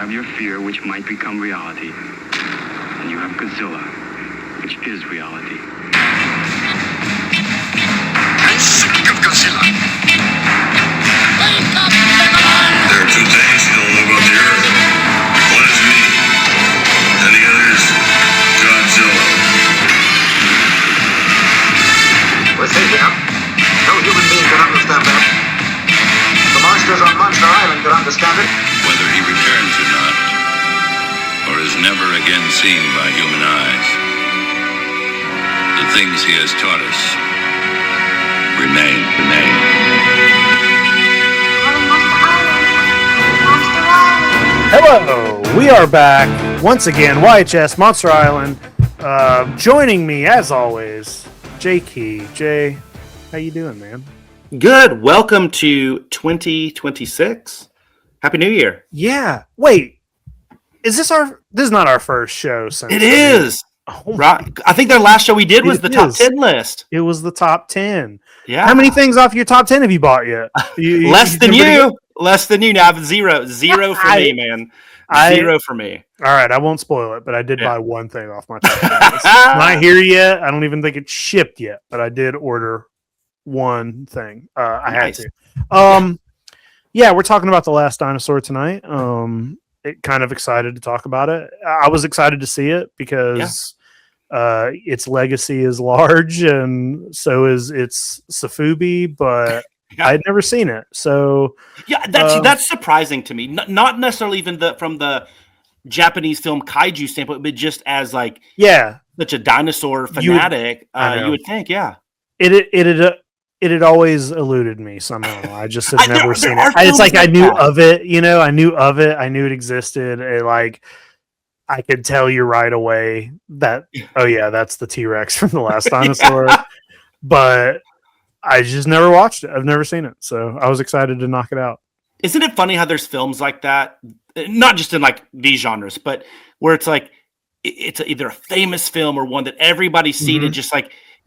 have your fear, which might become reality. And you have Godzilla, which is reality. I'm sick of Godzilla. Wake up, everyone! There are two things you don't know about the Earth. One is me, and the other is Godzilla. We're safe enough. No human being can understand that. The monsters on Monster Island can understand it. Whether he returns or not, or is never again seen by human eyes, the things he has taught us remain. Hello, we are back once again. YHS Monster Island. Joining me as always, Jay Key. Jay, how you doing, man? Good. Welcome to 2026. Happy New Year. Yeah. Wait, is this is not our first show since It is. Oh, Right. I think the last show we did was the top 10 list. It was the top 10. Yeah. How many things off your top 10 have you bought yet? Less than you. Less than you now. Zero for me, man. Zero for me. All right, I won't spoil it, but I did buy one thing off my top 10 list. Not here yet. I don't even think it's shipped yet, but I did order one thing. I had to. Yeah, we're talking about The Last Dinosaur tonight. Kind of excited to talk about it. I was excited to see it because its legacy is large, and so is its sofubi, but I had never seen it. So that's surprising to me. Not necessarily even from the Japanese film Kaiju standpoint, but just as such a dinosaur fanatic, you would think, It had always eluded me somehow. I just had never seen it. It's like I knew of it, I knew of it. I knew it existed. And I could tell you right away that, that's the T-Rex from The Last Dinosaur. But I just never watched it. I've never seen it. So I was excited to knock it out. Isn't it funny how there's films like that, not just in these genres, but where it's it's either a famous film or one that everybody's seen and just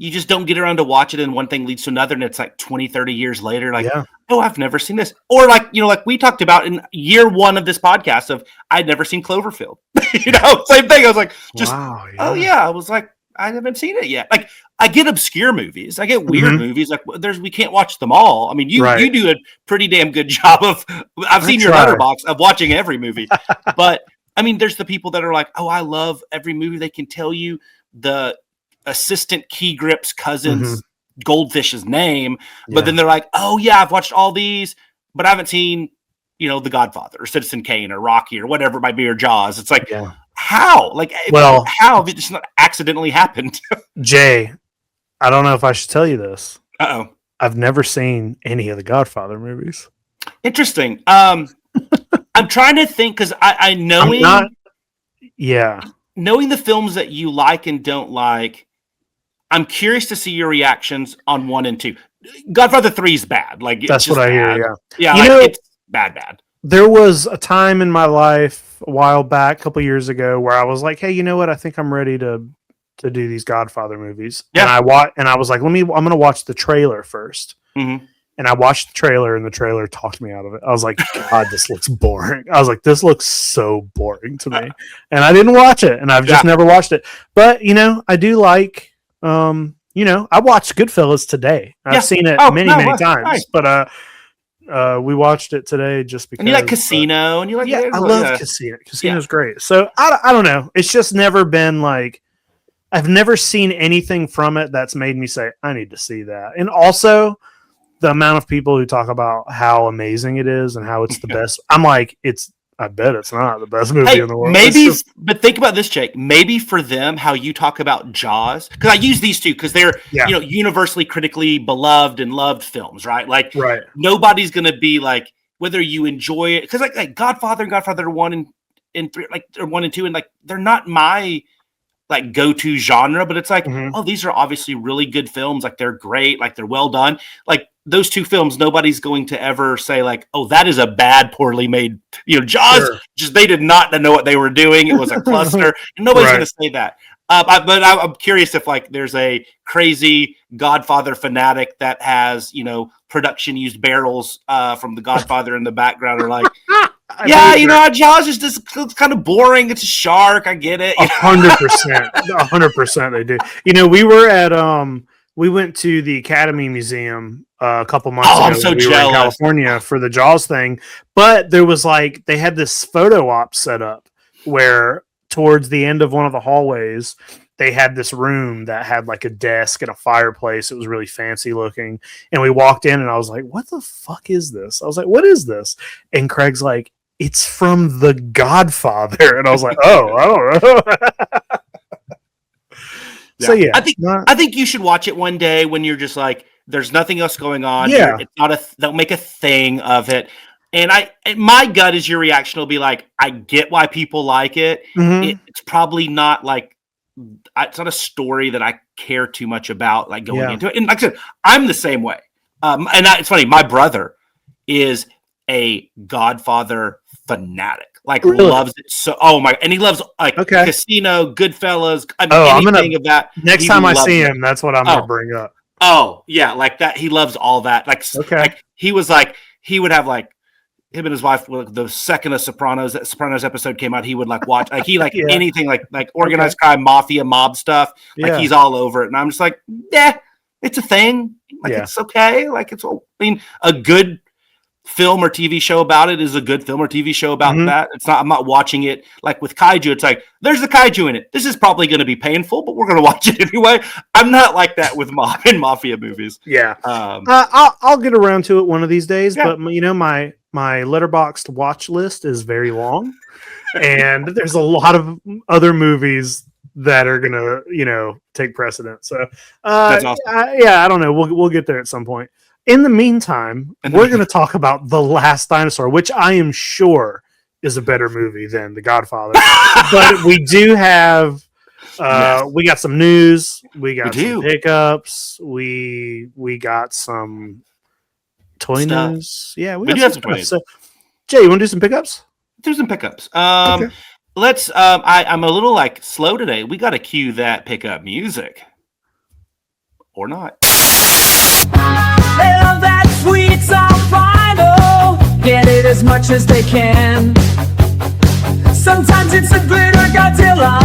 you just don't get around to watch it, and one thing leads to another, and it's 20, 30 years later, I've never seen this. Or like we talked about in year one of this podcast of I'd never seen Cloverfield. Same thing. I was like, I was like, I haven't seen it yet. I get obscure movies. I get weird movies. We can't watch them all. I mean, you do a pretty damn good job of, I've seen your letterbox of watching every movie. But I mean, there's the people that are like, oh, I love every movie. They can tell you the assistant key grip's cousin's goldfish's name, but then they're like, oh yeah, I've watched all these, but I haven't seen, The Godfather or Citizen Kane or Rocky or whatever it might be, or Jaws. It's how? How if it just not accidentally happened? Jay, I don't know if I should tell you this. Uh-oh. I've never seen any of the Godfather movies. Interesting. I'm trying to think because I knowing the films that you like and don't like, I'm curious to see your reactions on 1 and 2. Godfather 3 is bad. That's what I hear. Yeah. It's bad. There was a time in my life a while back, a couple years ago, where I was like, hey, you know what? I think I'm ready to do these Godfather movies. Yeah. And I was like, I'm going to watch the trailer first. Mm-hmm. And I watched the trailer, and the trailer talked me out of it. I was like, God, this looks boring. I was like, this looks so boring to me. And I didn't watch it, and I've just never watched it. But, I do like, I watched Goodfellas today. I've seen it many times. Right. But we watched it today just because. And you like Casino, and you like I love Casino. Casino's great. So I don't know. It's just never been I've never seen anything from it that's made me say I need to see that. And also, the amount of people who talk about how amazing it is and how it's the best, I'm like, I bet it's not the best movie in the world. Maybe, but think about this, Jake. Maybe for them, how you talk about Jaws, because I use these two because they're universally critically beloved and loved films, right? Nobody's gonna be whether you enjoy it, because Godfather and Godfather 1 and 3, or 1 and 2, and they're not my go-to genre, but it's oh, these are obviously really good films. They're great. They're well done. Those two films, nobody's going to ever say oh, that is a bad, poorly made, Jaws. Sure. Just, they did not know what they were doing. It was a cluster. And nobody's going to say that. But I'm curious if there's a crazy Godfather fanatic that has, production used barrels from the Godfather in the background, or Jaws is just it's kind of boring. It's a shark. I get it. 100%, 100% they do. We went to the Academy Museum a couple months ago. I'm so we jealous. were in California for the Jaws thing, but there was they had this photo op set up where towards the end of one of the hallways, they had this room that had a desk and a fireplace. It was really fancy looking. And we walked in and I was like, what the fuck is this? I was like, what is this? And Craig's like, it's from The Godfather. And I was like, oh, I don't know. So yeah, I think you should watch it one day when you're just there's nothing else going on. Yeah. It's not they'll make a thing of it. And my gut is your reaction will be I get why people like it. Mm-hmm. It's probably not it's not a story that I care too much about going into it. And like I said, I'm the same way. It's funny. My brother is a Godfather fanatic. Really? Loves it so. Oh my! And he loves Casino, Goodfellas. Anything of that. Next time I see him, that's what I'm gonna bring up. Oh yeah, that. He loves all that. He was he would have him and his wife. The second a Sopranos episode came out, he would watch anything organized crime, mafia, mob stuff. He's all over it, and I'm just it's a thing. It's okay. A good film or TV show about it is a good film or TV show about that. It's not. I'm not watching it with Kaiju. It's there's a Kaiju in it. This is probably going to be painful, but we're going to watch it anyway. I'm not like that with mob and mafia movies. Yeah. I'll get around to it one of these days. Yeah. But my Letterboxd watch list is very long, and there's a lot of other movies that are gonna take precedent. So that's awesome. I don't know. We'll get there at some point. In the meantime, we're going to talk about The Last Dinosaur, which I am sure is a better movie than The Godfather. But we do have, we got some news, we got some pickups, we got some toy news. Yeah, we do have some toy news. So, Jay, you want to do some pickups? Do some pickups. Okay. Let's. I'm a little slow today. We got to cue that pickup music, or not. They love that sweet sound final. Get it as much as they can. Sometimes it's a glitter Godzilla,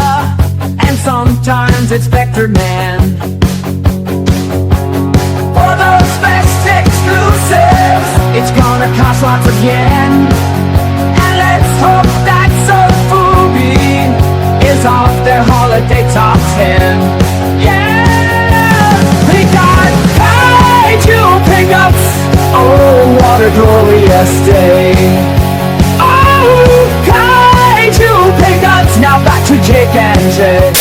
and sometimes it's Vector Man. For those best exclusives, it's gonna cost lots of yen. And let's hope that sofubi is off their holiday top 10. Yeah, we got Kaiju pickups. Oh, what a glorious day. Oh, Kaiju pickups. Now back to Jake and Jay.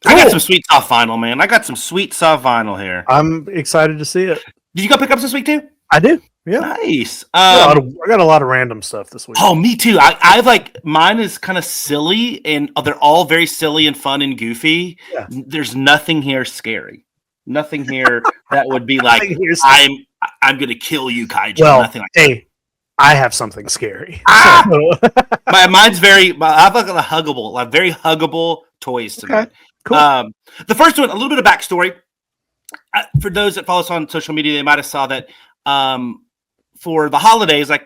I got some sweet soft vinyl, man. I got some sweet soft vinyl here. I'm excited to see it. Did you go pick up this week too? I do. Yeah. Nice. I got a lot of random stuff this week. Oh, me too. I've mine is kind of silly, and they're all very silly and fun and goofy. Yeah. There's nothing here scary. Nothing here that would be I'm gonna kill you, Kaiju. Well, nothing like that. I have something scary. Mine's very. I've got very huggable toys tonight. Okay. Cool. The first one, a little bit of backstory. For those that follow us on social media, they might have saw that for the holidays, a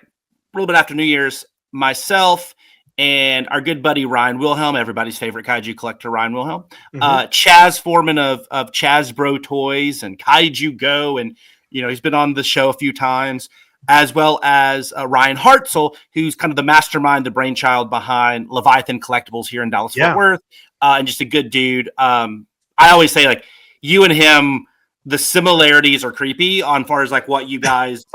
little bit after New Year's, myself and our good buddy Ryan Wilhelm, everybody's favorite kaiju collector, Ryan Wilhelm, Chaz Foreman of Chaz Bro Toys and Kaiju Go, and he's been on the show a few times, as well as Ryan Hartzell, who's kind of the mastermind, the brainchild behind Leviathan Collectibles here in Dallas Fort Worth, and just a good dude. I always say you and him, the similarities are creepy on far as what you guys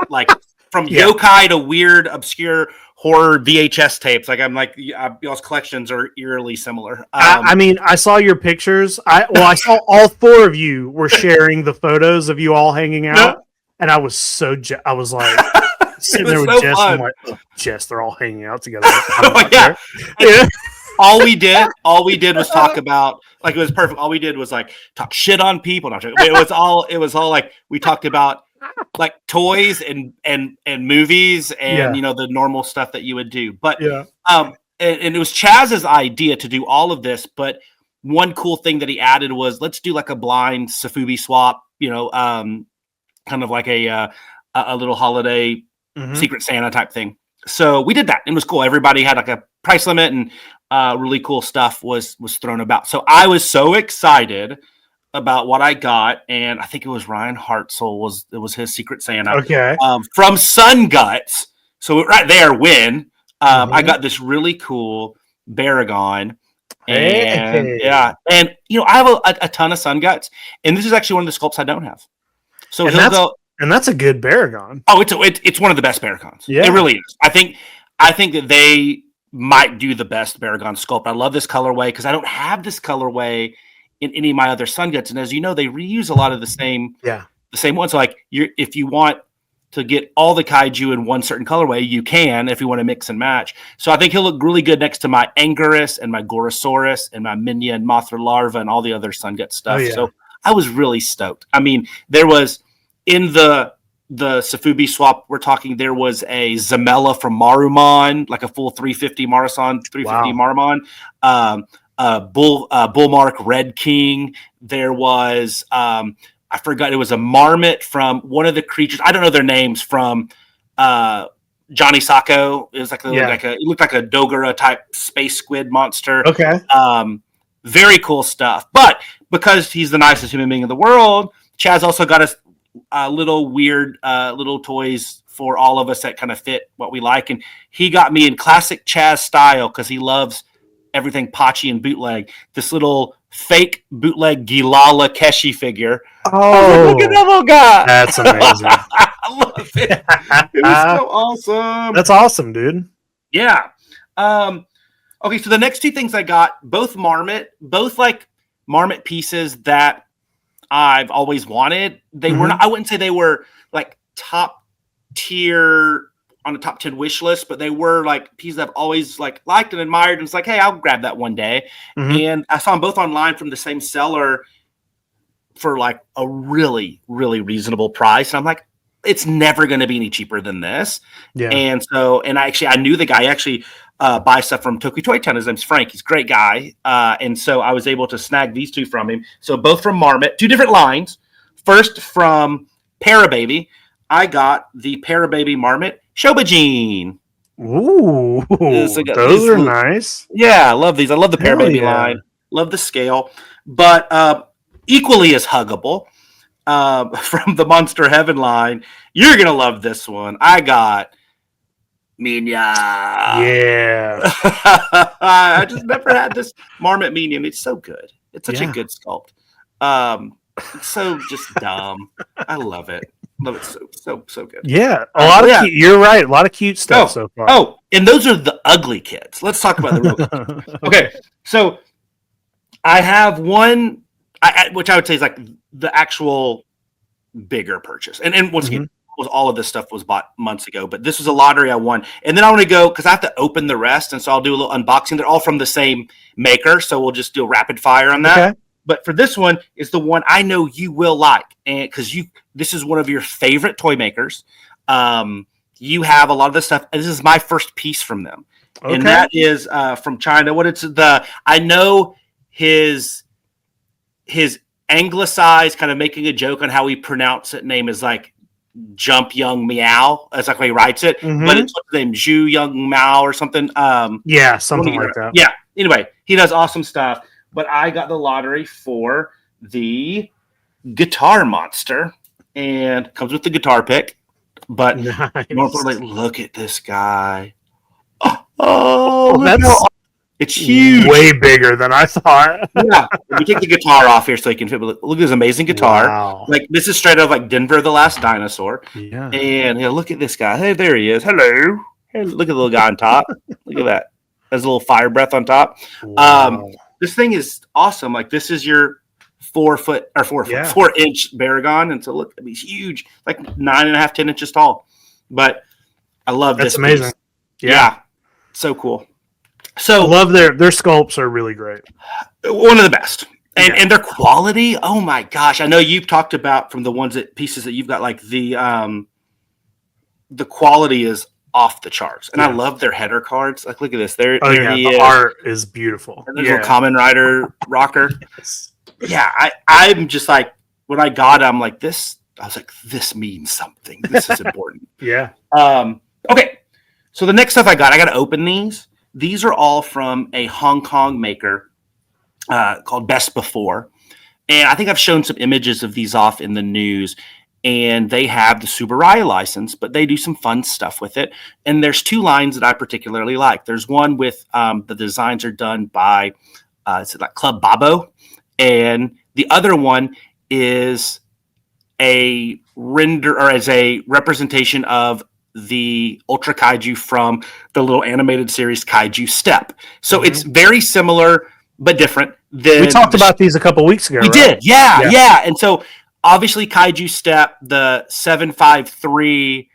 from yokai to weird, obscure horror VHS tapes. Y'all's collections are eerily similar. I saw your pictures. I saw all four of you were sharing the photos of you all hanging out, and I was so I was sitting there with Jess. I'm Jess, they're all hanging out together. All we did was talk about it was perfect. All we did was talk shit on people. It was all we talked about toys and movies and the normal stuff that you would do. But and it was Chaz's idea to do all of this. But one cool thing that he added was let's do a blind sofubi swap. Kind of a little holiday Secret Santa type thing. So we did that. It was cool. Everybody had like a price limit, and really cool stuff was thrown about. So I was so excited about what I got, and I think it was Ryan Hartzell was his Secret Santa. Okay. From Sun Guts. So right there, I got this really cool Baragon. And and I have a ton of Sun Guts, and this is actually one of the sculpts I don't have. So and that's a good Baragon. Oh, it's one of the best Baragons. Yeah, it really is. I think that they might do the best Baragon sculpt. I love this colorway because I don't have this colorway in any of my other Sun Guts, and as you know, they reuse a lot of the same ones. So like if you want to get all the kaiju in one certain colorway, you can if you want to mix and match. So I think he'll look really good next to my Anguirus and my Gorosaurus and my Minya and Mothra Larva and all the other Sun Gut stuff. So I was really stoked. I mean, there was in the sofubi swap we're talking, there was a Zamella from Marumon, like a full 350 Marasan, 350 Marumon. Bullmark Red King. There was I forgot, it was a marmot from one of the creatures. I don't know their names, from Johnny Sacco. It was like it looked like a Dogura type space squid monster. Okay. Very cool stuff. But because he's the nicest human being in the world, Chaz also got us little weird little toys for all of us that kind of fit what we like. And he got me in classic Chaz style because he loves everything Pachi and bootleg. This little fake bootleg Gilala Keshi figure. Oh, look at that little guy. That's amazing. I love it. It was so awesome. That's awesome, dude. Yeah. Okay, so the next two things I got, both like Marmot pieces that I've always wanted. They were not, I wouldn't say they were like top tier on the top 10 wish list, but they were like pieces I've always liked and admired. And it's like, hey, I'll grab that one day. And I saw them both online from the same seller for like a really, really reasonable price. And I'm like, it's never going to be any cheaper than this. Yeah. And so, I knew the guy actually buys stuff from Tokyo Toy Town. His name's Frank. He's a great guy. And so I was able to snag these two from him. So both from Marmot, two different lines. First from Parababy, I got the Parababy Marmot Shobajin. Ooh, those are nice. Yeah, I love these. I love the Parababy line. Love the scale. But equally as huggable, from the Monster Heaven line, you're going to love this one. I got Minya. Yeah. I just never had this Marmot Minion. It's so good. It's such a good sculpt. It's so just dumb. I love it. Love it so good. Yeah, a lot of cute, you're right. A lot of cute stuff so far. Oh, and those are the ugly kids. Let's talk about the real kids. Okay, so I have one, which I would say is like the actual bigger purchase. And once again, all of this stuff was bought months ago, but this was a lottery I won. And then I want to go because I have to open the rest, and so I'll do a little unboxing. They're all from the same maker, so we'll just do a rapid fire on that. Okay. But for this one is the one I know you will like, and because this is one of your favorite toy makers. You have a lot of this stuff. This is my first piece from them, and that is from China. I know his anglicized kind of making a joke on how he pronounced it. Name is like Jump Young Meow. That's like how he writes it, but it's what's his name, Zhu Young Mao or something. Something like that. Yeah. Anyway, he does awesome stuff. But I got the lottery for the Guitar Monster, and comes with the guitar pick. But more importantly, look at this guy. It's huge. Way bigger than I thought. Yeah. We take the guitar off here so you can fit. Look at this amazing guitar. Wow. Like this is straight out of like Denver, the Last Dinosaur. Yeah. And look at this guy. Hey, there he is. Hello. Hey, look at the little guy on top. Look at that. There's a little fire breath on top. Wow. This thing is awesome. Like this is your 4 inch Baragon. And so look, I mean, he's huge, like 9.5, 10 inches tall. But I love this. That's amazing. Piece. Yeah. So cool. So I love their sculpts are really great. One of the best. And their quality. Oh my gosh. I know you've talked about from the pieces that you've got, like the quality is off the charts. And I love their header cards. Like, look at this. The art is beautiful. And there's a little Kamen Rider rocker. Yes. Yeah, I'm just like, when I got it, I'm like, this, I was like, this means something. This is important. Yeah. Okay. So the next stuff I got to open these. These are all from a Hong Kong maker called Best Before. And I think I've shown some images of these off in the news. And they have the Tsuburaya license, but they do some fun stuff with it. And there's two lines that I particularly like. There's one with the designs are done by like Club Babo. And the other one is a render or as a representation of the Ultra Kaiju from the little animated series Kaiju Step. So it's very similar but different. We talked about these a couple weeks ago. We did, yeah. And so obviously Kaiju Step, the 753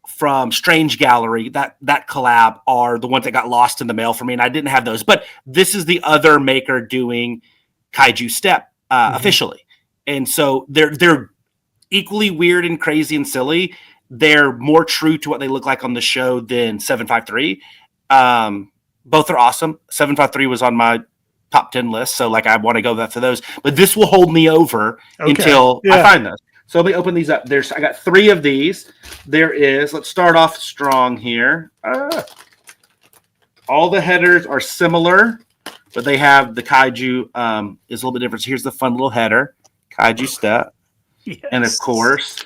from Strange Gallery, that collab are the ones that got lost in the mail for me, and I didn't have those. But this is the other maker doing Kaiju Step officially, and so they're equally weird and crazy and silly. They're more true to what they look like on the show than 753. Both are awesome. 753 was on my top 10 list, so like I want to go for those. But this will hold me over until I find those. So let me open these up. I got 3 of these. Let's start off strong here. All the headers are similar, but they have the Kaiju is a little bit different. So here's the fun little header, Kaiju Step. Yes. And of course,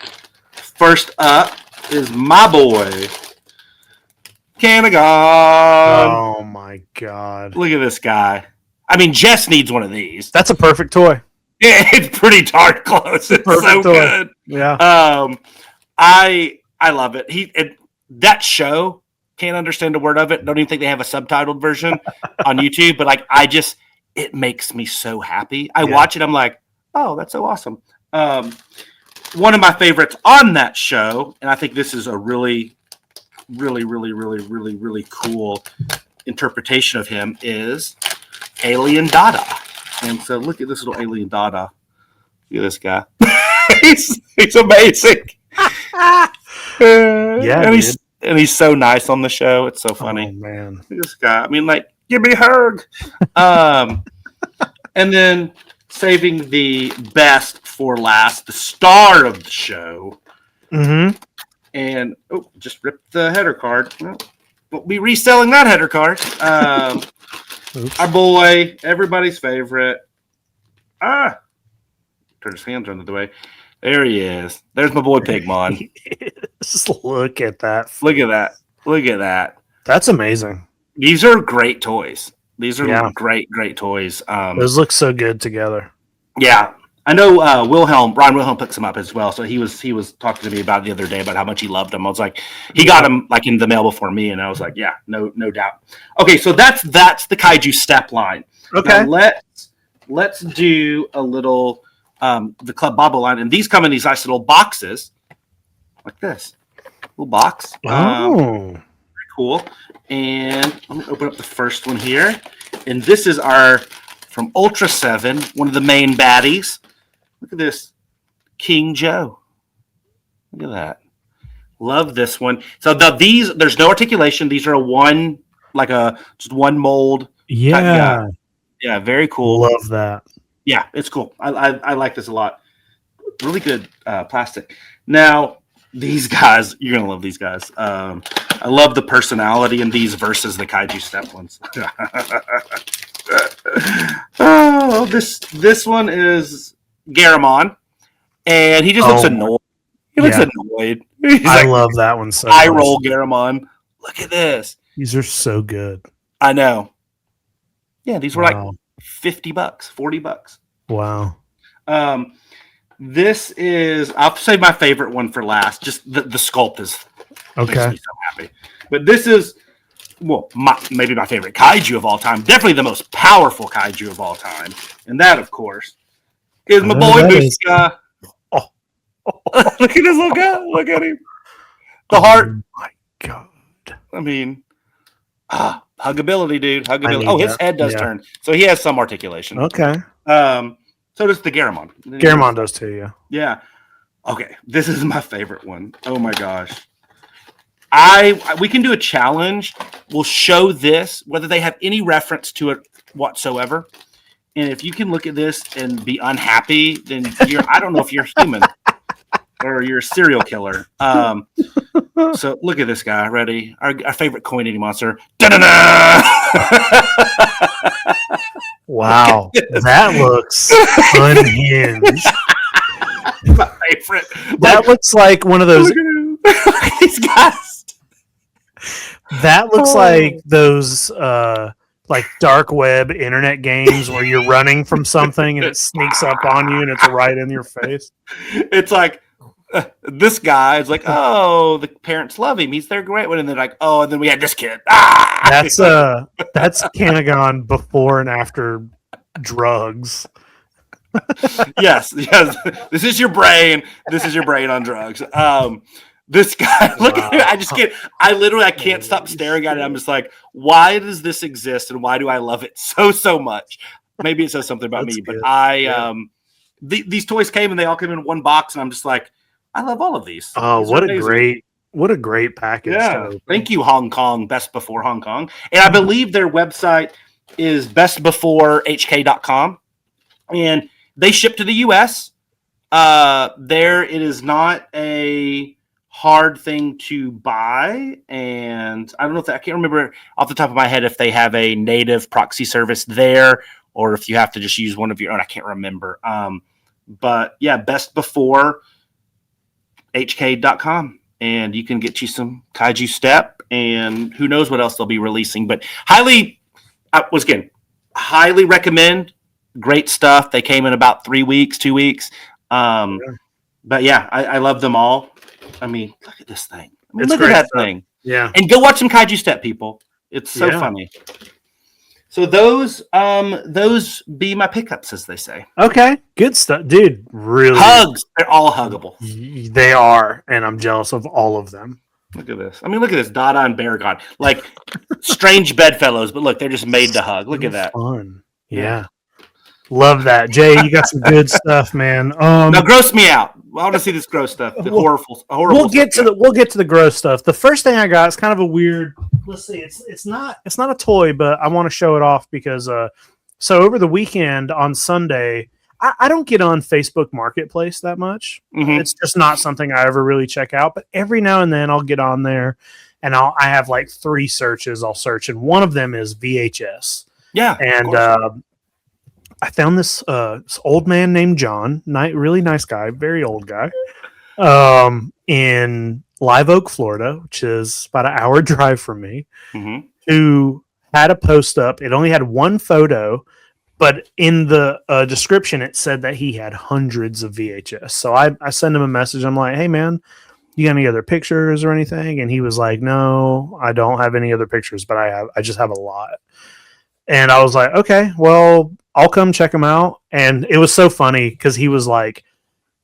first up is my boy, Canagon. Oh my God. Look at this guy. I mean, Jess needs one of these. That's a perfect toy. Yeah, it's pretty darn close. It's so toy. Good. Yeah. I love it. That show, can't understand a word of it. Don't even think they have a subtitled version on YouTube, but like it makes me so happy. I watch it, I'm like, oh, that's so awesome. One of my favorites on that show, and I think this is a really, really, really, really, really, really cool interpretation of him, is Alien Dada. And so look at this little Alien Dada. Look at this guy. he's amazing. And he's so nice on the show. It's so funny. Oh, man. Look at this guy. I mean, like, give me a hug. And then saving the best for last, the star of the show. Mm-hmm. And just ripped the header card. We'll be reselling that header card. Our boy, everybody's favorite. Turn his hands under the way. There he is. There's my boy Pigmon. Just look at that. Look at that. Look at that. That's amazing. These are great toys. These are great toys. Those look so good together. Yeah. I know Ryan Wilhelm picks them up as well. So he was talking to me about it the other day about how much he loved them. I was like, he got them like in the mail before me, and I was like, yeah, no doubt. Okay, so that's the Kaiju Step line. Okay. Now let's do a little the Club Babo line, and these come in these nice little boxes like this. Little box. Very cool. And let me open up the first one here. And this is from Ultra 7, one of the main baddies. Look at this. King Joe. Look at that. Love this one. So there's no articulation. These are just one mold. Yeah. Yeah, very cool. Love that. Yeah, it's cool. I like this a lot. Really good plastic. Now, these guys, you're going to love these guys. I love the personality in these versus the Kaiju Step ones. Oh, this one is Garamon, and he just looks annoyed. He looks annoyed. I love that one so much. Roll Garamon. Look at this. These are so good. I know. Yeah, these were like $50, $40. Wow. This is, I'll say my favorite one for last. Just the sculpt is makes me so happy. But this is, maybe my favorite kaiju of all time. Definitely the most powerful kaiju of all time. And that, of course, is my boy Muska. Look at this little guy. Look at him. The heart. Oh my God. I mean, huggability, dude. Huggability. His head does turn. So he has some articulation. Okay. So does the Garamon. Garamon does too, yeah. Yeah. Okay. This is my favorite one. Oh my gosh. We can do a challenge. We'll show this, whether they have any reference to it whatsoever. And if you can look at this and be unhappy, then I don't know if you're human. or you're a serial killer. So look at this guy. Ready? Our favorite coin eating monster. Da-da-da! Wow, that looks unhinged. My favorite. That looks like one of those. Look at him. These guys. That looks like those like dark web internet games where you're running from something and it sneaks up on you and it's right in your face. It's like this guy is like, oh, the parents love him. He's their great one, and they're like, oh, and then we had this kid. Ah! That's Canagon before and after drugs. yes. This is your brain. This is your brain on drugs. This guy, look at him. I just can't. I can't stop staring at it. I'm just like, why does this exist, and why do I love it so much? Maybe it says something about me, but these toys came and they all came in one box, and I'm just like, I love all of these. Oh, what a great package! Yeah, thank you, Hong Kong. Best Before Hong Kong, and I believe their website is bestbeforehk.com, and they ship to the U.S. There, it is not a hard thing to buy, and I don't know if I can't remember off the top of my head if they have a native proxy service there or if you have to just use one of your own. I can't remember. But yeah, bestbeforehk.com, and you can get you some Kaiju Step, and who knows what else they'll be releasing. But highly recommend. Great stuff. They came in about 2 weeks. But yeah, I love them all. I mean, look at this thing. Look at that thing. Yeah. And go watch some Kaiju Step, people. It's so funny. So those be my pickups, as they say. Okay. Good stuff. Dude, really. Hugs. They're all huggable. They are, and I'm jealous of all of them. Look at this. I mean, look at this. Dada and Baragon. Like strange bedfellows, but look, they're just made to hug. Look at that. Fun. Yeah. Love that. Jay, you got some good stuff, man. Now gross me out. I want to see this gross stuff. The horrible. We'll get to the gross stuff. The first thing I got is kind of a weird. Let's see. It's not a toy, but I want to show it off because so over the weekend on Sunday, I don't get on Facebook Marketplace that much. Mm-hmm. It's just not something I ever really check out. But every now and then I'll get on there, and I have like 3 searches I'll search, and one of them is VHS. Yeah, and I found this old man named John, really nice guy, very old guy, in Live Oak, Florida, which is about an hour drive from me, who had a post up. It only had one photo, but in the description, it said that he had hundreds of VHS. So I sent him a message. I'm like, hey, man, you got any other pictures or anything? And he was like, no, I don't have any other pictures, but I just have a lot. And I was like, okay, well, I'll come check them out. And it was so funny because he was like,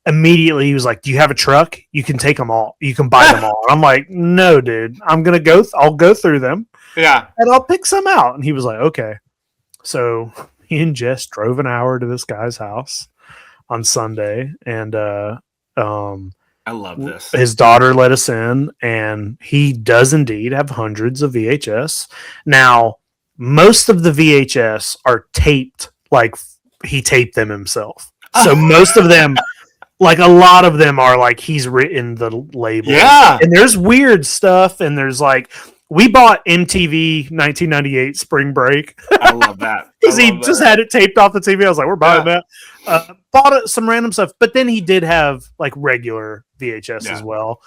immediately, he was like, do you have a truck? You can take them all. You can buy them all. And I'm like, no, dude, I'll go through them. Yeah. And I'll pick some out. And he was like, okay. So he and Jess drove an hour to this guy's house on Sunday. And I love this. His daughter let us in, and he does indeed have hundreds of VHS. Now, most of the VHS are taped like he taped them himself. So most of them, like a lot of them are like he's written the label. Yeah. And there's weird stuff, and there's like, we bought MTV 1998 Spring Break. I love that. Because he just had it taped off the TV. I was like, we're buying that. Bought some random stuff. But then he did have like regular VHS as well.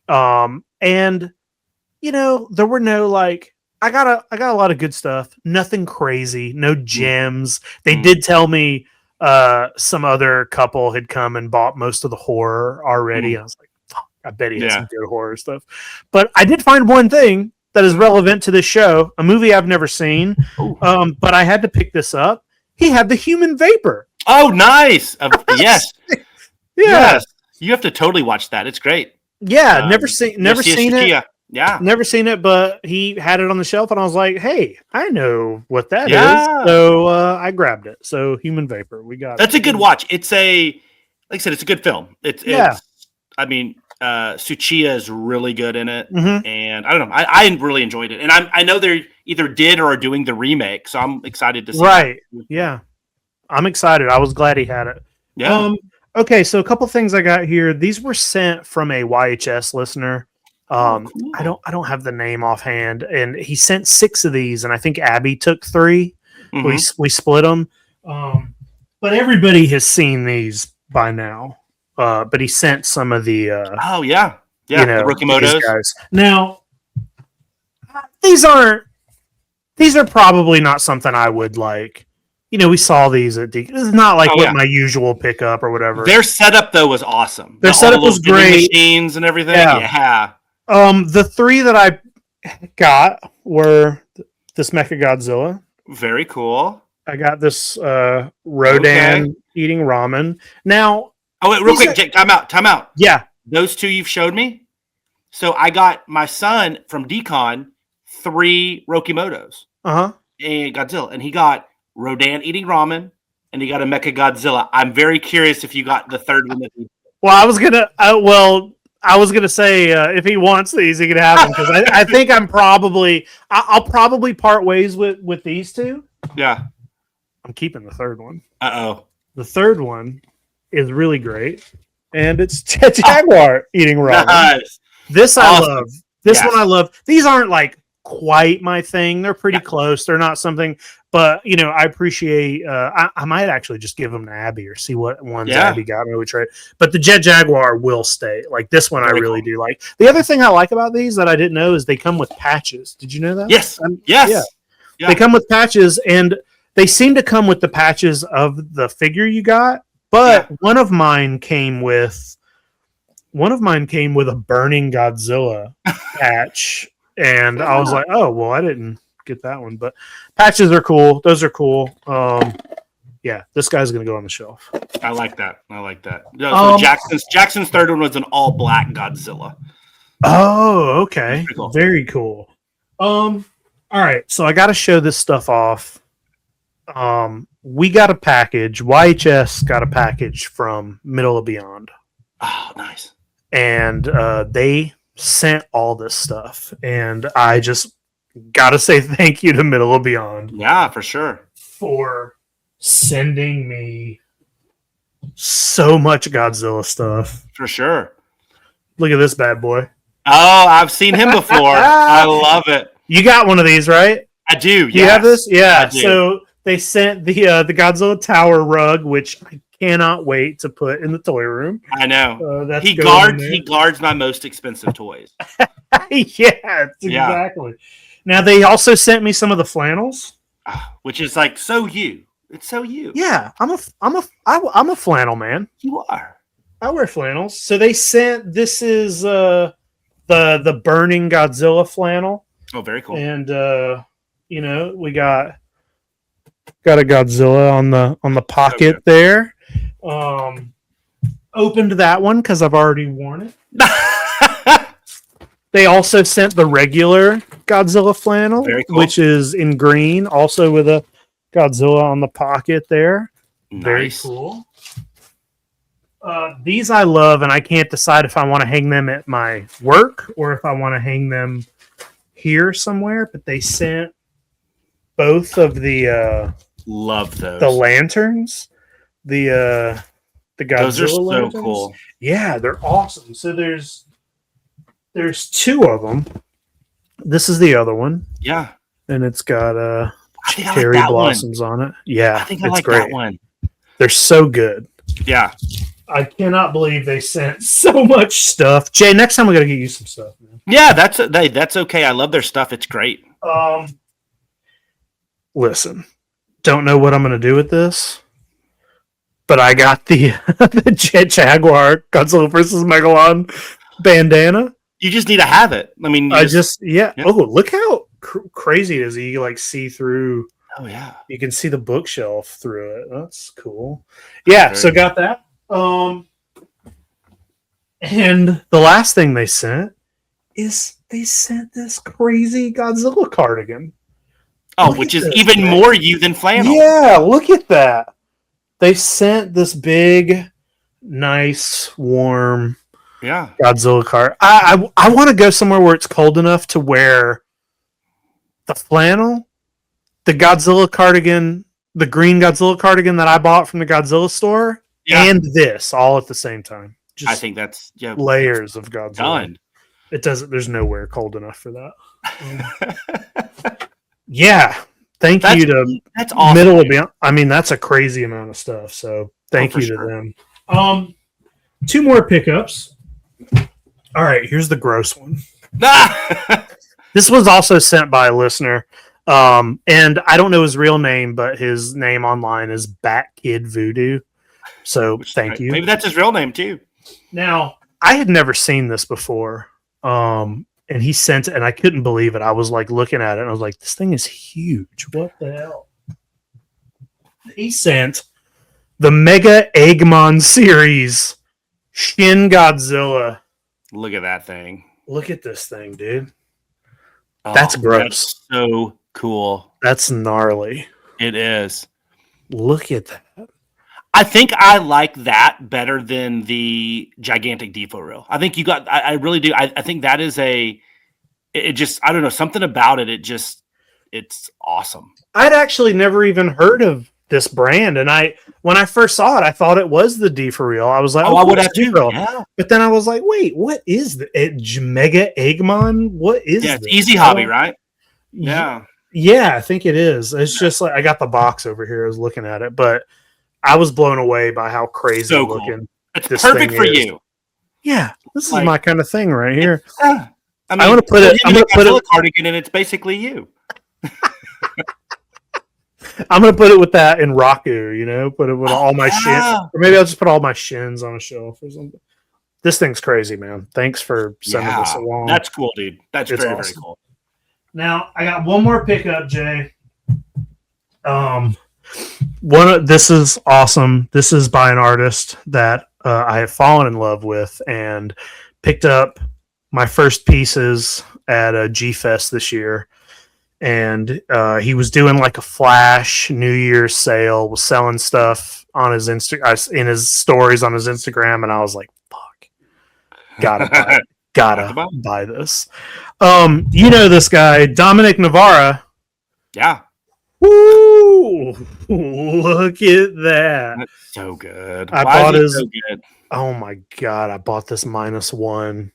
And, you know, there were no like, I got a lot of good stuff. Nothing crazy. No gems. They did tell me some other couple had come and bought most of the horror already. I was like, fuck, I bet he has some good horror stuff. But I did find one thing that is relevant to this show, a movie I've never seen. But I had to pick this up. He had the human vapor. Oh, nice. Yes. Yes. You have to totally watch that. It's great. Yeah, never seen it. Yeah. Never seen it, but he had it on the shelf, and I was like, hey, I know what that is. So I grabbed it. So Human Vapor, we got That's a good watch. It's like I said, it's a good film. It's I mean, Tsuchiya is really good in it. And I don't know, I really enjoyed it. And I know they either did or are doing the remake, so I'm excited to see that. Yeah. I'm excited. I was glad he had it. Yeah. Okay, so a couple things I got here. These were sent from a YHS listener. Cool. I don't have the name offhand, and he sent 6 of these, and I think Abby took 3. We split them, but everybody has seen these by now. But he sent some of the the Rookie these Motos. guys. Now these are probably not something I would like. We saw these at This is not like what my usual pickup or whatever. Their setup though was awesome. Their setup was great. Machines and everything. Yeah. The 3 that I got were this Mechagodzilla. Very cool. I got this Rodan eating ramen. Now, wait, real quick, Jake, time out. Yeah. Those 2 you've showed me. So I got my son from Decon 3 Rokimotos. Uh-huh. And Godzilla. And he got Rodan eating ramen, and he got a Mechagodzilla. I'm very curious if you got the 3rd one. Well, I was gonna say if he wants these, he can have them because I think I'll probably part ways with these 2. Yeah, I'm keeping the 3rd one. The 3rd one is really great, and it's Jaguar eating ramen. Nice. This I love. This one I love. These aren't like quite my thing. They're pretty close. They're not something, but I appreciate. I might actually just give them to Abby or see what ones Abby got. Maybe we trade. But the Jet Jaguar will stay. Like this one, I really do like. The other thing I like about these that I didn't know is they come with patches. Did you know that? Yes. Yeah. They come with patches, and they seem to come with the patches of the figure you got. But one of mine came with a burning Godzilla patch. And I was like, oh, well, I didn't get that one. But patches are cool. Those are cool. This guy's going to go on the shelf. I like that. No, so Jackson's 3rd one was an all-black Godzilla. Oh, okay. Very cool. All right. So I got to show this stuff off. We got a package. YHS got a package from Middle of Beyond. Oh, nice. And they sent all this stuff, and I just gotta say thank you to Middle of Beyond. Yeah, for sure. For sending me so much Godzilla stuff. For sure. Look at this bad boy. Oh, I've seen him before. I love it. You got one of these, right? I do. You have this? Yeah. So they sent the Godzilla Tower rug, which I cannot wait to put in the toy room. I know. He guards my most expensive toys. Exactly. Now they also sent me some of the flannels, which is like so you. It's so you. Yeah, I'm a flannel man. You are. I wear flannels. So they sent this is the burning Godzilla flannel. Oh, very cool. And we got a Godzilla on the pocket there. Opened that one because I've already worn it. They also sent the regular Godzilla flannel, cool. which is in green, also with a Godzilla on the pocket there. Nice. Very cool. These I love, and I can't decide if I want to hang them at my work or if I want to hang them here somewhere. But they sent both of the love those, the lanterns, the Godzilla those are so lanterns. Cool. Yeah, they're awesome. So there's 2 of them. This is the other one. Yeah, and it's got cherry blossoms on it. Yeah, I think I like that one. They're so good. Yeah. I cannot believe they sent so much stuff. Jay, next time we got to get you some stuff, man. Yeah, that's okay. I love their stuff. It's great. Listen, don't know what I'm going to do with this, but I got the Jet Jaguar Godzilla vs. Megalon bandana. You just need to have it. I mean, yeah. Oh, look how crazy it is. You like see through. Oh yeah, you can see the bookshelf through it. That's cool. Yeah, so got that. And the last thing they sent is they sent this crazy Godzilla cardigan. Oh, which is even more you than flannel. Yeah, look at that. They sent this big, nice, warm Godzilla card. I want to go somewhere where it's cold enough to wear the flannel, the Godzilla cardigan, the green Godzilla cardigan that I bought from the Godzilla store. and this all at the same time. Just I think that's layers of Godzilla. Done. It doesn't. There's nowhere cold enough for that. Yeah. Thank you to that's awesome. Middle of Beyond. I mean, that's a crazy amount of stuff. So thank you to them. 2 more pickups. All right, here's the gross one. This was also sent by a listener. And I don't know his real name, but his name online is Bat Kid Voodoo. So thank you. Maybe that's his real name too. Now, I had never seen this before. And he sent it, and I couldn't believe it. I was like looking at it, and I was like, this thing is huge. What the hell? He sent the Mega Eggman series Shin Godzilla. Look at that thing. Look at this thing, dude. Oh, that's gross. That's so cool. That's gnarly. It is. Look at that. I think I like that better than the gigantic defo reel. I think I really do. I think that is it just, I don't know, something about it. It's awesome. I'd actually never even heard of this brand. And when I first saw it, I thought it was the defo reel. I was like, I would have to. Yeah. But then I was like, wait, what is the Mega Eggman? What is it's this? Easy Hobby, right? Yeah. Yeah, I think it is. It's just like, I got the box over here. I was looking at it, but I was blown away by how crazy looking it's perfect for you. Yeah, this is my kind of thing right here. I mean, I want to put it. I'm going to put it cardigan, and it's basically you. I'm going to put it with that in Raku. Put it with all my shins, or maybe I'll just put all my shins on a shelf or something. This thing's crazy, man. Thanks for sending this along. That's cool, dude. It's very, awesome. very cool. Now I got one more pickup, Jay. This is awesome. This is by an artist that I have fallen in love with and picked up my first pieces at a G-Fest this year. And he was doing like a flash New Year's sale, was selling stuff on his in his stories on his Instagram, and I was like, "Fuck, gotta buy this." This guy, Dominic Navarra. Yeah. Woo! Look at that. That's so good. I bought his. So good? Oh my god! I bought this -1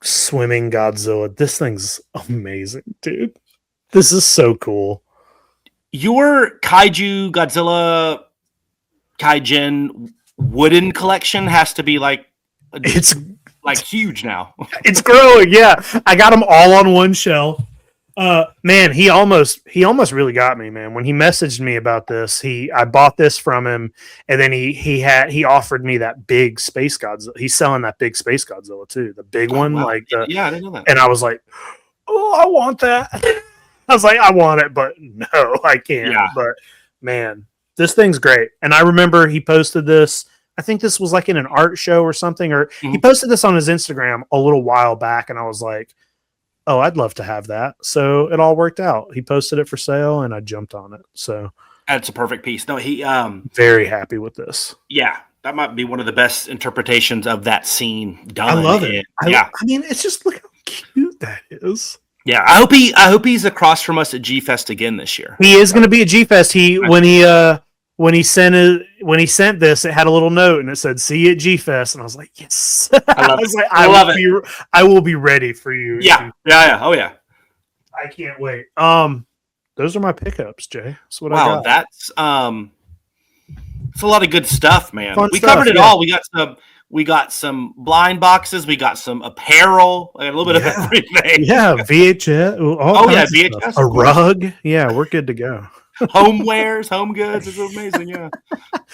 swimming Godzilla. This thing's amazing, dude. This is so cool. Your Kaiju Godzilla Kaijin wooden collection has to be it's huge now. It's growing. Yeah, I got them all on one shelf. Man, he almost really got me, man. When he messaged me about this, I bought this from him, and then he offered me that big Space Godzilla. He's selling that big Space Godzilla too, the big one. Wow. I didn't know that. And I was like, oh, I want that. I was like, I want it, but no, I can't. Yeah. But man, this thing's great. And I remember he posted this. I think this was like in an art show or something, or he posted this on his Instagram a little while back, and I was like, oh, I'd love to have that. So it all worked out. He posted it for sale, and I jumped on it. So that's a perfect piece. No, he very happy with this. Yeah, that might be one of the best interpretations of that scene done. I love it. I mean, it's just look how cute that is. Yeah, I hope he's across from us at G-Fest again this year. He is going to be at G-Fest. When he sent this, it had a little note and it said, "See you at G-Fest," and I was like, "Yes!" I love it. I will be ready for you. Yeah. Oh yeah. I can't wait. Those are my pickups, Jay. That's what I got. That's it's a lot of good stuff, man. We covered it all. We got some blind boxes. We got some apparel. A little bit of everything. Yeah, VHS. VHS. A rug. Yeah, we're good to go. Homewares, home goods. It's amazing. Yeah.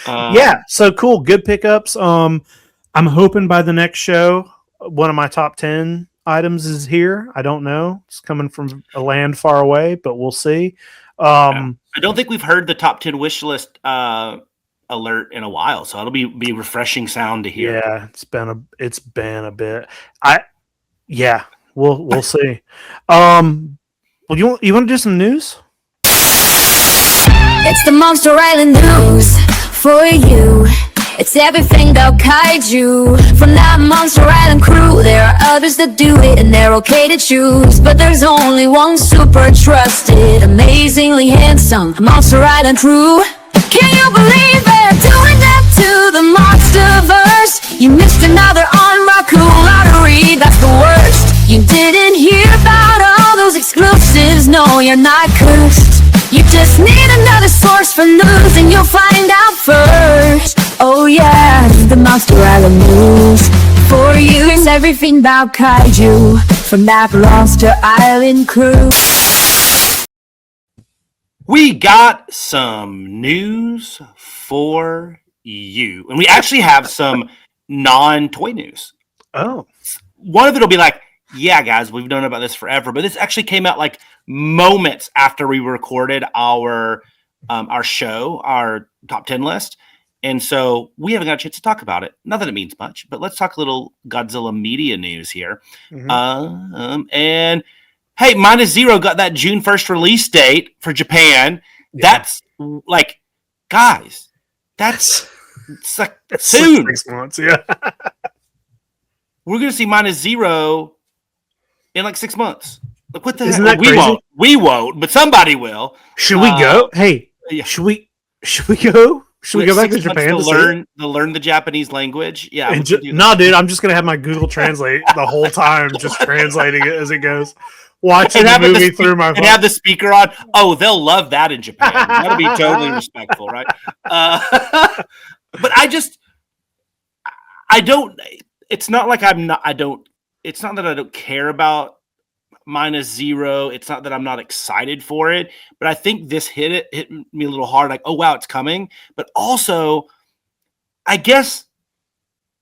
Yeah. So cool. Good pickups. I'm hoping by the next show, one of my top 10 items is here. I don't know. It's coming from a land far away, but we'll see. I don't think we've heard the top 10 wish list alert in a while, so it'll be refreshing sound to hear. Yeah, it's been a bit. We'll see. Well, you want to do some news? It's the Monster Island news for you. It's everything about kaiju from that Monster Island crew. There are others that do it and they're okay to choose, but there's only one super trusted, amazingly handsome Monster Island crew. Can you believe it? Doing that to the Monsterverse. You missed another on Raku lottery, that's the worst. You didn't hear about all those exclusives, no, you're not cursed. You just need another source for news and you'll find out first. Oh yeah, the Monster Island news. For you, it's everything about Kaiju from that Monster Island crew. We got some news for you. And we actually have some non-toy news. Oh. One of it will be like, yeah, guys, we've known about this forever. But this actually came out like moments after we recorded our show, our top 10 list. And so we haven't got a chance to talk about it. Not that it means much, but let's talk a little Godzilla media news here. Mm-hmm. And hey, Minus Zero got that June 1st release date for Japan. Yeah. That's like, guys, it's like soon. 6 months, yeah. We're going to see Minus Zero in like 6 months. Like, what the Isn't heck? that crazy? We won't, but somebody will. Should we go? Hey, yeah. Should we go? Should we go back to Japan to learn the Japanese language? Yeah. No, dude, I'm just gonna have my Google Translate the whole time, just translating it as it goes. Watching the movie through my phone. And have the speaker on. Oh, they'll love that in Japan. That'll be totally respectful, right? But I don't. It's not like I don't. It's not that I don't care about Minus Zero. It's not that I'm not excited for it, but I think this hit me a little hard. Like, oh wow, it's coming. But also, I guess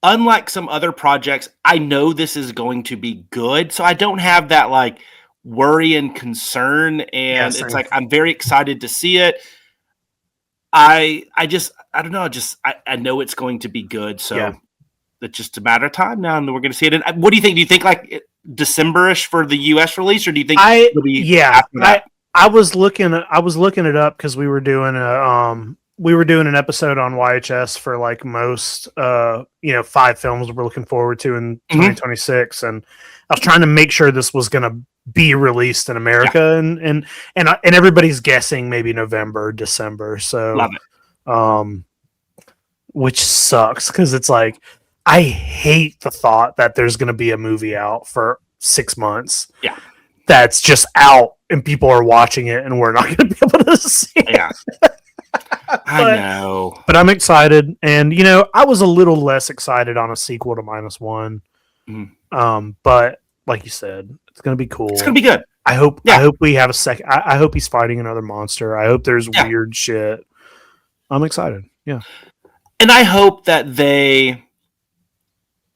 unlike some other projects, I know this is going to be good, so I don't have that like worry and concern. And it's like I'm very excited to see it. I don't know. I know it's going to be good. So. Yeah. It's just a matter of time now, and we're going to see it. And what do you think? Do you think like December-ish for the U.S. release, or do you think it'll be? Yeah, I was looking it up because we were doing an episode on YHS for like most 5 films we're looking forward to in 2026, and I was trying to make sure this was going to be released in America, and everybody's guessing maybe November, December. So love it. Which sucks because it's like. I hate the thought that there's going to be a movie out for 6 months. Yeah. That's just out and people are watching it and we're not going to be able to see it. Yeah. I know. But I'm excited. And, I was a little less excited on a sequel to Minus One. But like you said, it's going to be cool. It's going to be good. I hope we have a second. I hope he's fighting another monster. I hope there's weird shit. I'm excited. Yeah. And I hope that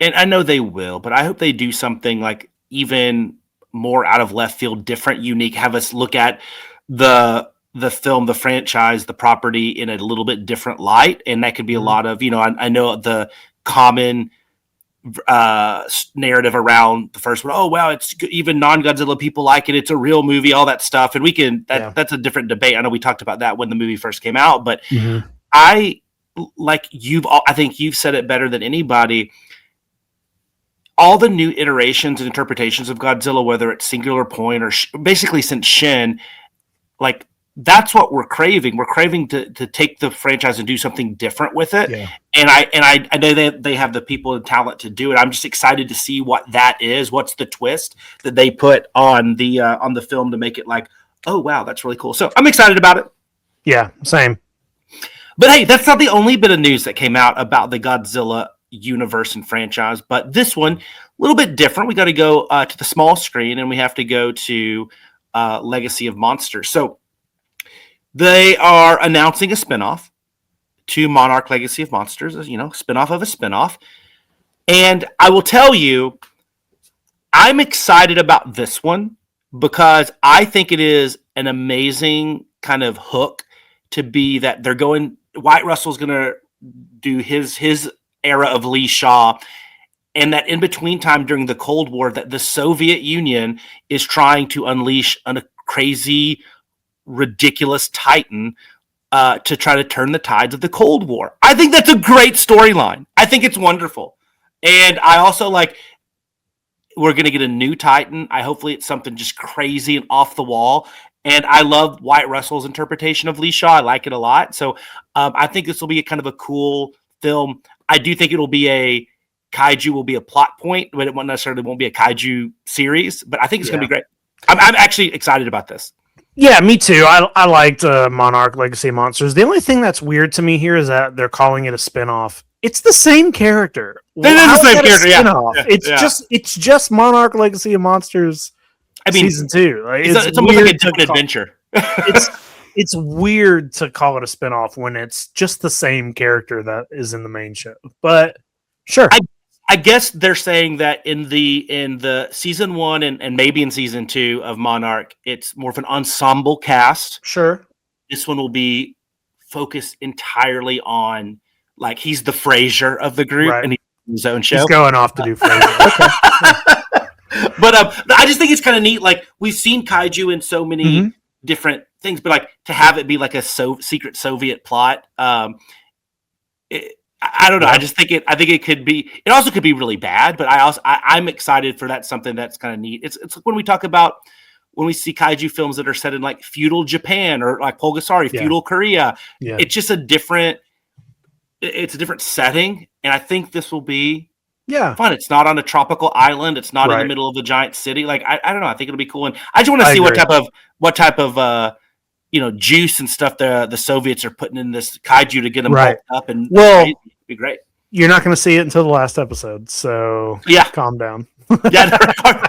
and I know they will, but I hope they do something like even more out of left field, different, unique, have us look at the film, the franchise, the property in a little bit different light. And that could be a lot of, I know the common narrative around the first one. Oh, wow, it's even non-Godzilla people like it. It's a real movie, all that stuff. And that's a different debate. I know we talked about that when the movie first came out, but I think you've said it better than anybody. All the new iterations and interpretations of Godzilla, whether it's Singular Point or basically since Shin, like that's what we're craving. We're craving to take the franchise and do something different with it. Yeah. And I know that they have the people and talent to do it. I'm just excited to see what that is. What's the twist that they put on the film to make it like, oh wow, that's really cool. So I'm excited about it. Yeah, same. But hey, that's not the only bit of news that came out about the Godzilla universe and franchise, but this one a little bit different. We got to go to the small screen, and we have to go to Legacy of Monsters. So they are announcing a spinoff to Monarch Legacy of Monsters, spinoff of a spinoff. And I will tell you, I'm excited about this one because I think it is an amazing kind of hook to be that they're going. White Russell's going to do his era of Lee Shaw, and that in between time during the Cold War that the Soviet Union is trying to unleash a crazy, ridiculous Titan to try to turn the tides of the Cold War. I think that's a great storyline. I think it's wonderful. And I also we're going to get a new Titan. Hopefully it's something just crazy and off the wall. And I love White Russell's interpretation of Lee Shaw. I like it a lot. So I think this will be a kind of a cool film. I do think it'll be Kaiju will be a plot point, but it won't be a Kaiju series. But I think it's going to be great. I'm actually excited about this. Yeah, me too. I liked Monarch Legacy of Monsters. The only thing that's weird to me here is that they're calling it a spinoff. It's the same character. It is the same character. It's just Monarch Legacy of Monsters. I mean, season 2. Like, it's almost like a different adventure. It's weird to call it a spinoff when it's just the same character that is in the main show. But sure. I guess they're saying that in the season 1 and maybe in season 2 of Monarch, it's more of an ensemble cast. Sure. This one will be focused entirely on, like, he's the Frasier of the group, and he's his own show. He's going off to do Frasier. Okay. But I just think it's kind of neat. Like, we've seen Kaiju in so many different things, but like to have it be like a secret Soviet plot. I don't know. I think it could be. It also could be really bad. But I'm excited for that. Something that's kind of neat. It's like when we talk about when we see Kaiju films that are set in like feudal Japan or like Pulgasari, feudal Korea. Yeah. It's just a different setting, and I think this will be fun. It's not on a tropical island. It's not in the middle of a giant city. Like I don't know. I think it'll be cool, and I just want to see what type of juice and stuff the Soviets are putting in this Kaiju to get them bulked up, and it'd be great. You're not going to see it until the last episode, so calm down. Or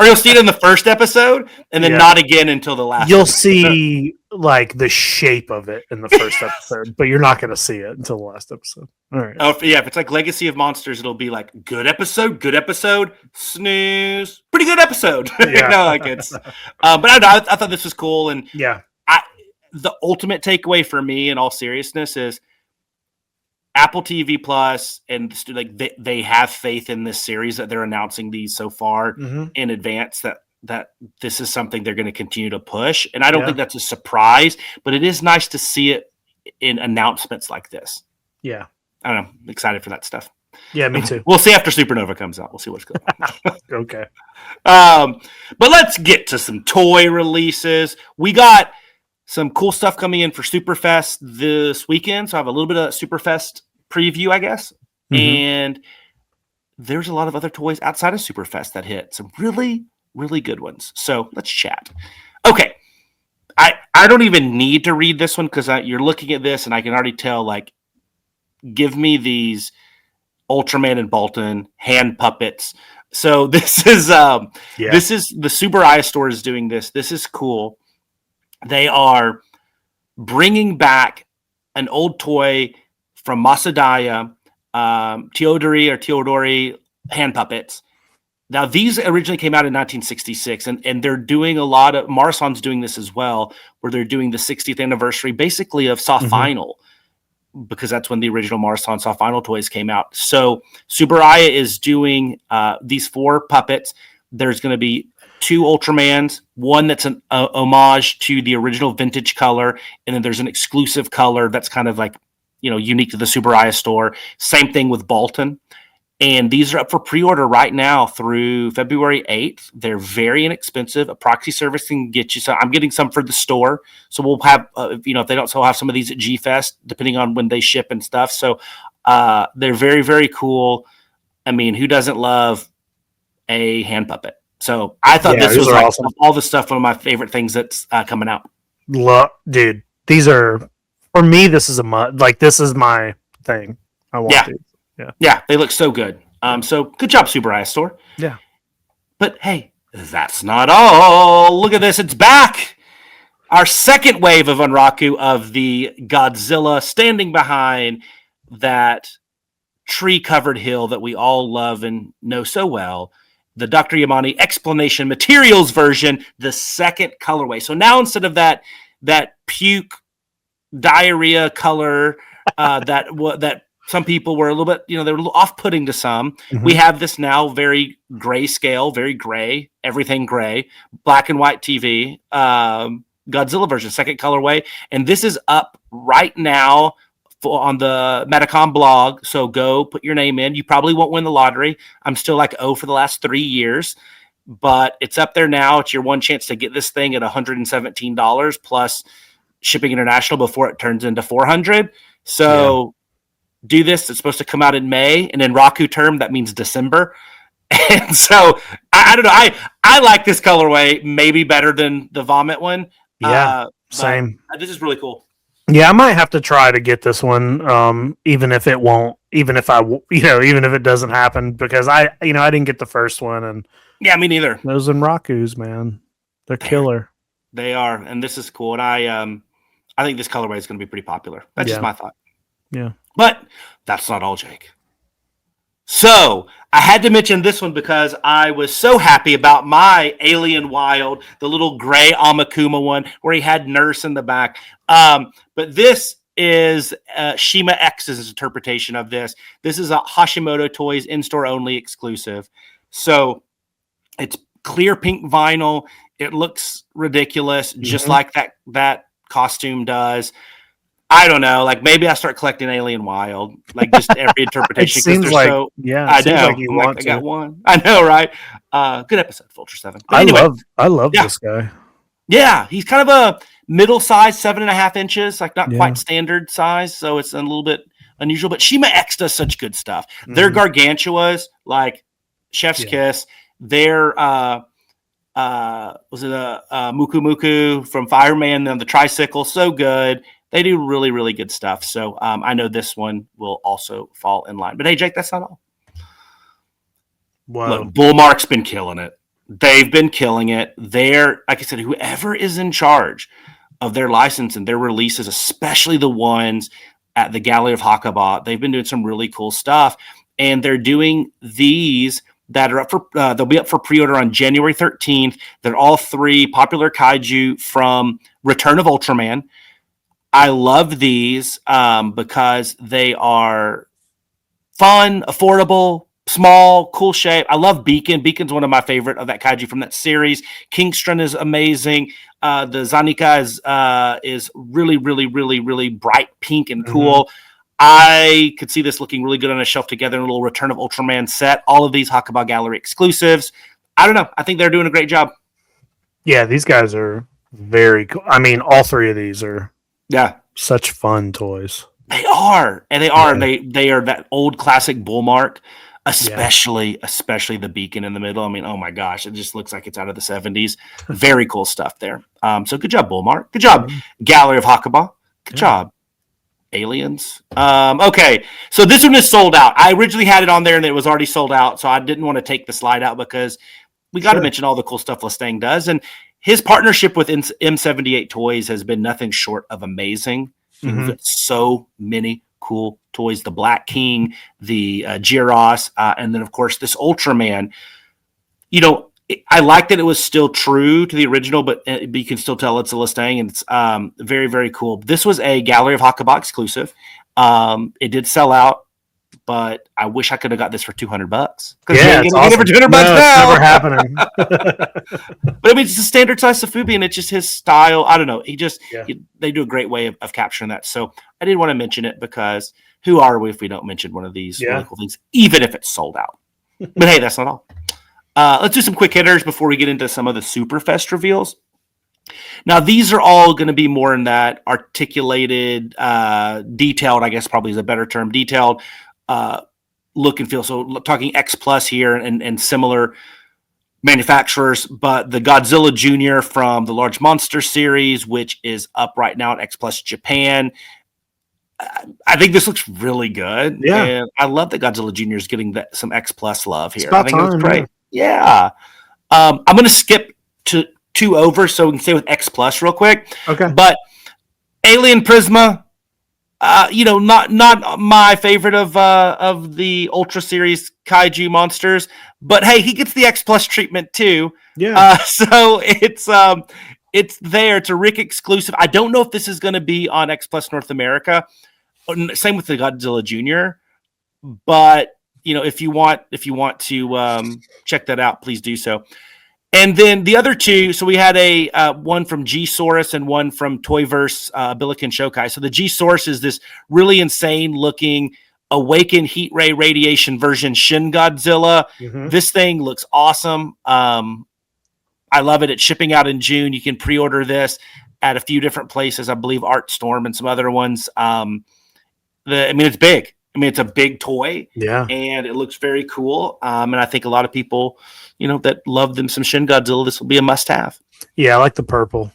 you'll see it in the first episode, and then not again until the last. You'll see like the shape of it in the first episode, but you're not going to see it until the last episode. All right. Oh yeah, if it's like Legacy of Monsters, it'll be like good episode, snooze, pretty good episode. Like it's. But I thought this was cool, and the ultimate takeaway for me, in all seriousness, is Apple TV Plus and like they have faith in this series that they're announcing these so far in advance that this is something they're going to continue to push. And I don't think that's a surprise, but it is nice to see it in announcements like this. Yeah. I don't know. I'm excited for that stuff. Yeah, me too. We'll see after Supernova comes out. We'll see what's going on. Okay. But let's get to some toy releases. We got some cool stuff coming in for Superfest this weekend. So I have a little bit of Superfest preview, I guess. And there's a lot of other toys outside of Superfest that hit. Some really, really good ones. So let's chat. Okay. I don't even need to read this one because you're looking at this and I can already tell, like, give me these Ultraman and Bolton hand puppets. So this is the Tsuburaya store is doing this. This is cool. They are bringing back an old toy from Masadaya, Teodori hand puppets. Now, these originally came out in 1966, and they're doing a lot of – Marathon's doing this as well, where they're doing the 60th anniversary basically of Soft Vinyl, because that's when the original Marathon Soft Vinyl toys came out. So Tsuburaya is doing these 4 puppets. There's going to be 2 Ultramans, one that's an homage to the original vintage color, and then there's an exclusive color that's kind of like, unique to the Tsuburaya store. Same thing with Bolton. And these are up for pre-order right now through February 8th. They're very inexpensive. A proxy service can get you some. I'm getting some for the store. So we'll have, if they don't still have some of these at G-Fest, depending on when they ship and stuff. So they're very, very cool. I mean, who doesn't love a hand puppet? So I thought this was like awesome. All the stuff, one of my favorite things that's coming out. Dude, these are, for me, this is this is my thing. I want these. Yeah, they look so good. So good job, Tsuburaya store. Yeah. But hey, that's not all. Look at this. It's back. Our second wave of Unraku of the Godzilla standing behind that tree-covered hill that we all love and know so well. The Dr. Yamane Explanation Materials version, the second colorway. So now instead of that puke diarrhea color that some people were a little bit, they were a little off-putting to some. We have this now very grayscale, very gray, everything gray, black and white TV, Godzilla version, second colorway. And this is up right now on the Metacom blog. So go put your name in. You probably won't win the lottery. I'm still like, for the last 3 years, but it's up there now. It's your one chance to get this thing at $117 plus shipping international before it turns into $400. So do this. It's supposed to come out in May, and in Raku term, that means December. And so I don't know. I like this colorway maybe better than the Vomit one. Yeah, same. This is really cool. Yeah, I might have to try to get this one, even if it won't, even if it doesn't happen, because I didn't get the first one, and yeah, me neither. Those Rakus, man, they're killer. They are, and this is cool. And I think this colorway is going to be pretty popular. That's just my thought. Yeah, but that's not all, Jake. So I had to mention this one because I was so happy about my Alien Wild, the little gray Amakuma one where he had Nurse in the back. But this is Shima X's interpretation of this. This is a Hashimoto Toys in-store only exclusive. So it's clear pink vinyl. It looks ridiculous, just like that costume does. I don't know. Like maybe I start collecting Alien Wild, like just every interpretation. It seems like, I know. Like you want I got one. I know, right? Good episode, Vulture 7. But I love this guy. Yeah, he's kind of a middle size, 7.5 inches, like not quite standard size, so it's a little bit unusual. But Shima X does such good stuff. Their Gargantuas, like Chef's Kiss. Their was it a Muku Muku from Fireman on the tricycle? So good. They do really, really good stuff. So I know this one will also fall in line. But hey, Jake, that's not all. Wow. Look, Bullmark's been killing it. They've been killing it. They're, like I said, whoever is in charge of their license and their releases, especially the ones at the Gallery of Hakuba, they've been doing some really cool stuff. And they're doing these that are up for, they'll be up for pre-order on January 13th. They're all 3 popular kaiju from Return of Ultraman. I love these because they are fun, affordable, small, cool shape. I love Beacon. Beacon's one of my favorite of that kaiju from that series. Kingstron is amazing. The Zanika is really, really, really, really bright pink and cool. I could see this looking really good on a shelf together in a little Return of Ultraman set. All of these Hakuba Gallery exclusives. I don't know. I think they're doing a great job. Yeah, these guys are very cool. I mean, all 3 of these are such fun toys. They are. And they are. And they are that old classic Bullmark, especially the Beacon in the middle. I mean, oh my gosh, it just looks like it's out of the 70s. Very cool stuff there. So good job, Bullmark. Good job, Gallery of Hakuba. Good job, Aliens. Okay, so this one is sold out. I originally had it on there and it was already sold out, so I didn't want to take the slide out because we got to mention all the cool stuff Lestang does. And his partnership with M78 Toys has been nothing short of amazing. So many cool toys. The Black King, the Gyros, and then, of course, this Ultraman. You know, I like that it was still true to the original, but you can still tell it's a Lestang, and it's very, very cool. This was a Gallery of Hakuba exclusive. It did sell out, but I wish I could have got this for $200. Yeah, it's awesome. For $200 now. It's never happening. But I mean, it's a standard size sofubi, and it's just his style. I don't know. They do a great way of capturing that. So I did want to mention it because who are we if we don't mention one of these really cool things, even if it's sold out? But hey, that's not all. Let's do some quick hitters before we get into some of the Superfest reveals. Now, these are all going to be more in that articulated, detailed, I guess probably is a better term, detailed look and feel. So talking X Plus here and similar manufacturers, but the Godzilla Jr. from the Large Monster series, which is up right now at X Plus Japan. I think this looks really good. Yeah. And I love that Godzilla Jr. is getting some X Plus love here. I think it looks great. Yeah. I'm going to skip to 2 over so we can stay with X Plus real quick. Okay. But Alien Prisma, not my favorite of the Ultra Series Kaiju monsters, but hey, he gets the X Plus treatment too. Yeah. So it's there. It's a Rick exclusive. I don't know if this is going to be on X Plus North America. Same with the Godzilla Jr. But if you want to check that out, please do so. And then the other 2, so we had a one from G-Saurus and one from Toyverse Billiken Shokai. So the G-Saurus is this really insane looking Awakened Heat Ray Radiation version Shin Godzilla. This thing looks awesome. I love it. It's shipping out in June. You can pre-order this at a few different places. I believe Art Storm and some other ones. It's big. I mean, it's a big toy, and it looks very cool. And I think a lot of people, that love them some Shin Godzilla, this will be a must-have. Yeah, I like the purple.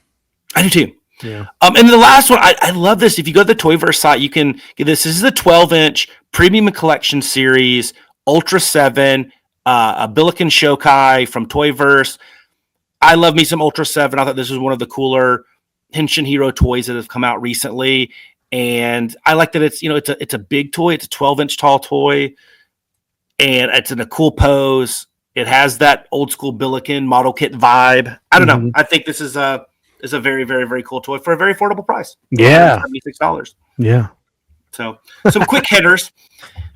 I do too. Yeah. And the last one, I love this. If you go to the Toyverse site, you can get this. This is the 12-inch premium collection series, Ultra 7, a Billiken Shokai from Toyverse. I love me some Ultra 7. I thought this was one of the cooler Henshin Hero toys that have come out recently. And I like that it's a big toy. It's a 12-inch tall toy. And it's in a cool pose. It has that old school Billiken model kit vibe. I don't know. I think this is a very, very, very cool toy for a very affordable price. Yeah. $76. Yeah. So some quick hitters.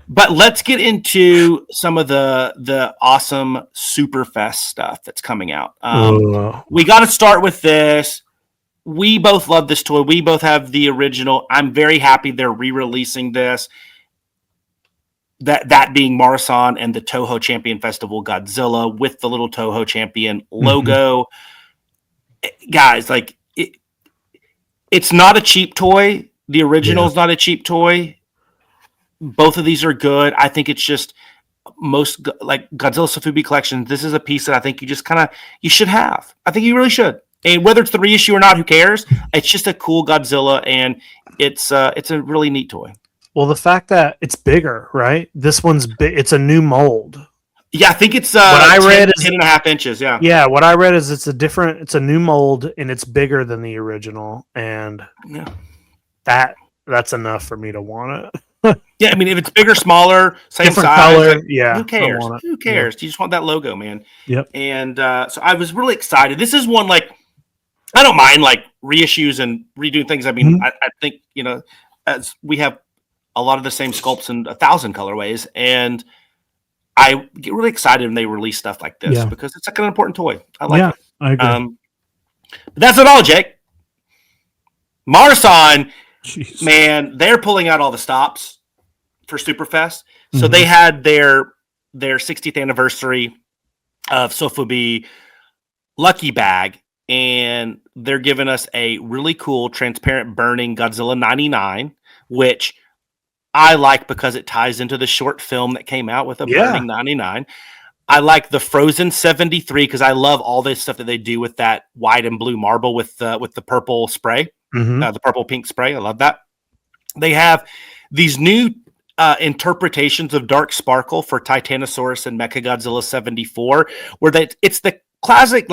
But let's get into some of the awesome Superfest stuff that's coming out. We got to start with this. We both love this toy. We both have the original. I'm very happy they're re-releasing this. That being Marasan and the Toho Champion Festival Godzilla with the little Toho Champion logo. Guys, like it's not a cheap toy. The original is not a cheap toy. Both of these are good. I think it's just most like Godzilla Sofubi collection. This is a piece that I think you should have. I think you really should. And whether it's the reissue or not, who cares? It's just a cool Godzilla, and it's a really neat toy. Well, the fact that it's bigger, right? This one's big. It's a new mold. Yeah, I think it's what I read is 10.5 inches. Yeah. Yeah, what I read is it's a new mold, and it's bigger than the original, and that's enough for me to want it. Yeah, I mean, if it's bigger, smaller, same different size, color, who cares? Who cares? You just want that logo, man. Yep. And so I was really excited. This is one I don't mind reissues and redoing things. I mean, I think as we have a lot of the same sculpts in 1,000 colorways, and I get really excited when they release stuff like this because it's an important toy. I like it. I agree. But that's not all, Jake. Marasan, man, they're pulling out all the stops for Superfest. So they had their 60th anniversary of Sofubi Lucky Bag, and they're giving us a really cool transparent burning Godzilla 99, which I like because it ties into the short film that came out with a burning 99. I like the Frozen 73 because I love all this stuff that they do with that white and blue marble with the purple spray, the purple pink spray. I love that. They have these new interpretations of Dark Sparkle for Titanosaurus and Mechagodzilla 74, where it's the classic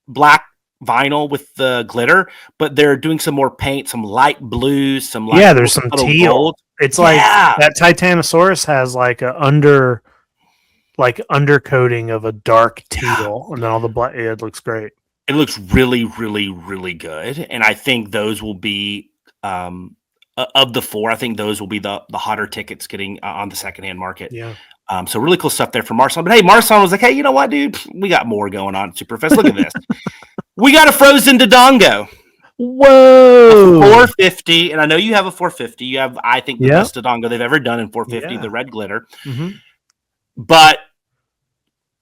black vinyl with the glitter, but they're doing some more paint, some light blues, some light there's some teal. Gold. It's that Titanosaurus has undercoating of a dark teal, and then all the black. Yeah, it looks great. It looks really, really, really good, and I think those will be of the four. I think those will be the hotter tickets getting on the secondhand market. Yeah. So really cool stuff there for Marsan. But hey, Marsan was like, hey, you know what, dude? We got more going on at Superfest. Look at this. We got a Frozen Dodongo. Whoa. 450. And I know you have a 450. You have, I think, the best Dodongo they've ever done in 450, the red glitter. But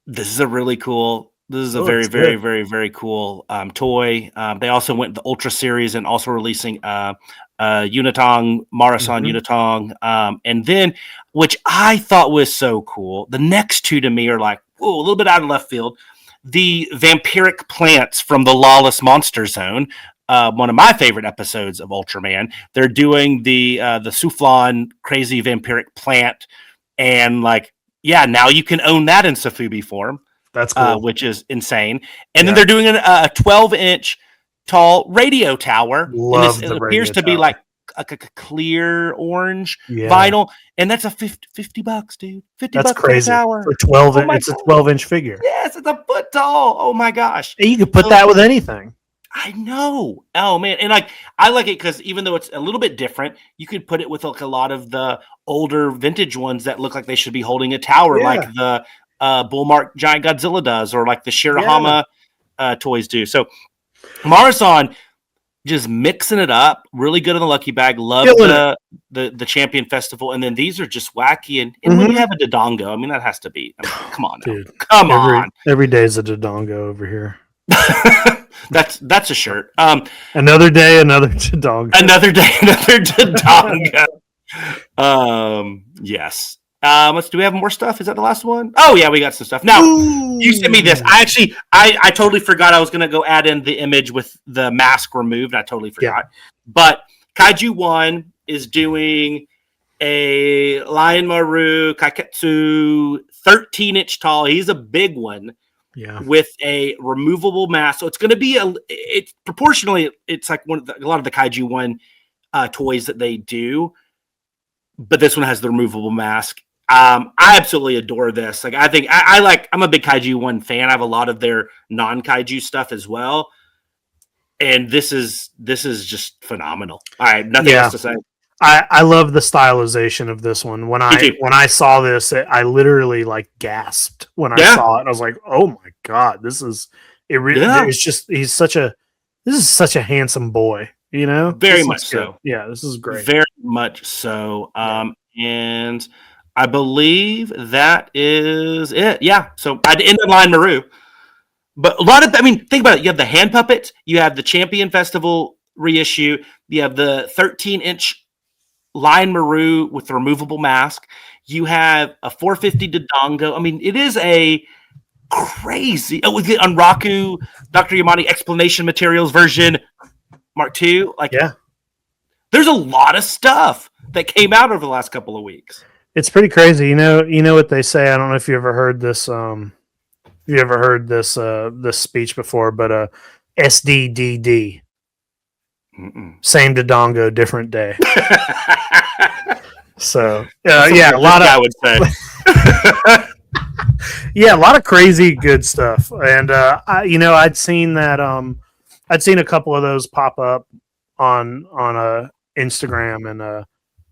this is a really cool, very, very, very, very cool toy. They also went the Ultra series and also releasing Unitong, Marasan Unitong. And then, which I thought was so cool, the next two to me are a little bit out of left field. The vampiric plants from the Lawless Monster Zone, one of my favorite episodes of Ultraman. They're doing the Soufflon crazy vampiric plant, and now you can own that in Sofubi form. That's cool. Which is insane. And then they're doing a 12-inch tall radio tower. It appears to be like a clear orange vinyl, and that's a $50, dude. $50 crazy. For a tower. For 12, it's a 12-inch figure. Yes, it's a foot tall. Oh my gosh! And you could put that with anything. I know. Oh man, and I like it because even though it's a little bit different, you could put it with a lot of the older vintage ones that look like they should be holding a tower, like the Bullmark Giant Godzilla does, or like the Shirahama toys do. So Marasan just mixing it up, really good on the Lucky Bag. Love the Champion Festival, and then these are just wacky. And when you have a Dodongo, I mean that has to be. Come on, dude. Come on. Every day is a Dodongo over here. That's a shirt. Another day, another Dodongo. Another day, another Dodongo. Yes. Do we have more stuff? Is that the last one? Oh yeah, we got some stuff. Now you sent me this. I totally forgot I was gonna go add in the image with the mask removed. I totally forgot. Yeah. But Kaiju 1 is doing a Lion Maru Kaiketsu 13-inch tall. He's a big one. Yeah. With a removable mask. So it's gonna be it's proportionally it's like a lot of the Kaiju 1 toys that they do. But this one has the removable mask. I absolutely adore this. Like, I think I'm a big Kaiju 1 fan. I have a lot of their non-Kaiju stuff as well. And this is just phenomenal. All right, nothing else to say. I love the stylization of this one. When I saw this, I literally like gasped when I saw it. I was like, "Oh my god, this is it!" It's just this is such a handsome boy. You know, very much so. Yeah, this is great. Very much so. And I believe that is it. Yeah. So I'd end on Lion Maru. But a lot of, think about it. You have the hand puppet. You have the Champion Festival reissue. You have the 13-inch Lion Maru with the removable mask. You have a 450 Dodongo. It is a crazy. With the Unraku Dr. Yamane explanation materials version Mark II. There's a lot of stuff that came out over the last couple of weeks. It's pretty crazy. You know what they say. I don't know if you ever heard this. This speech before, but SDDD. Same Dodongo, different day. So a lot of I would say. Yeah, a lot of crazy good stuff, and I'd seen that. I'd seen a couple of those pop up on Instagram, and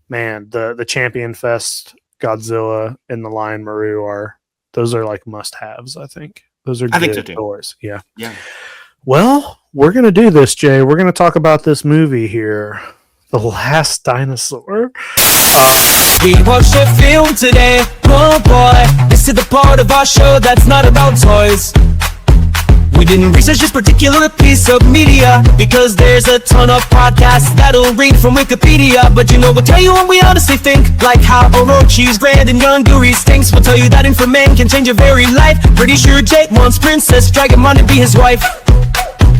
man, the Champion Fest Godzilla and the Lion Maru are like must-haves. I think those are good toys. Yeah. Well, we're gonna do this, Jay. We're gonna talk about this movie here, The Last Dinosaur. We watched a film today, oh boy. This is the part of our show that's not about toys. We didn't research this particular piece of media because there's a ton of podcasts that'll read from Wikipedia. But we'll tell you what we honestly think, like how Orochi's grand and Yonguri stinks. We'll tell you that Inframan can change your very life. Pretty sure Jake wants Princess Dragonmon to be his wife.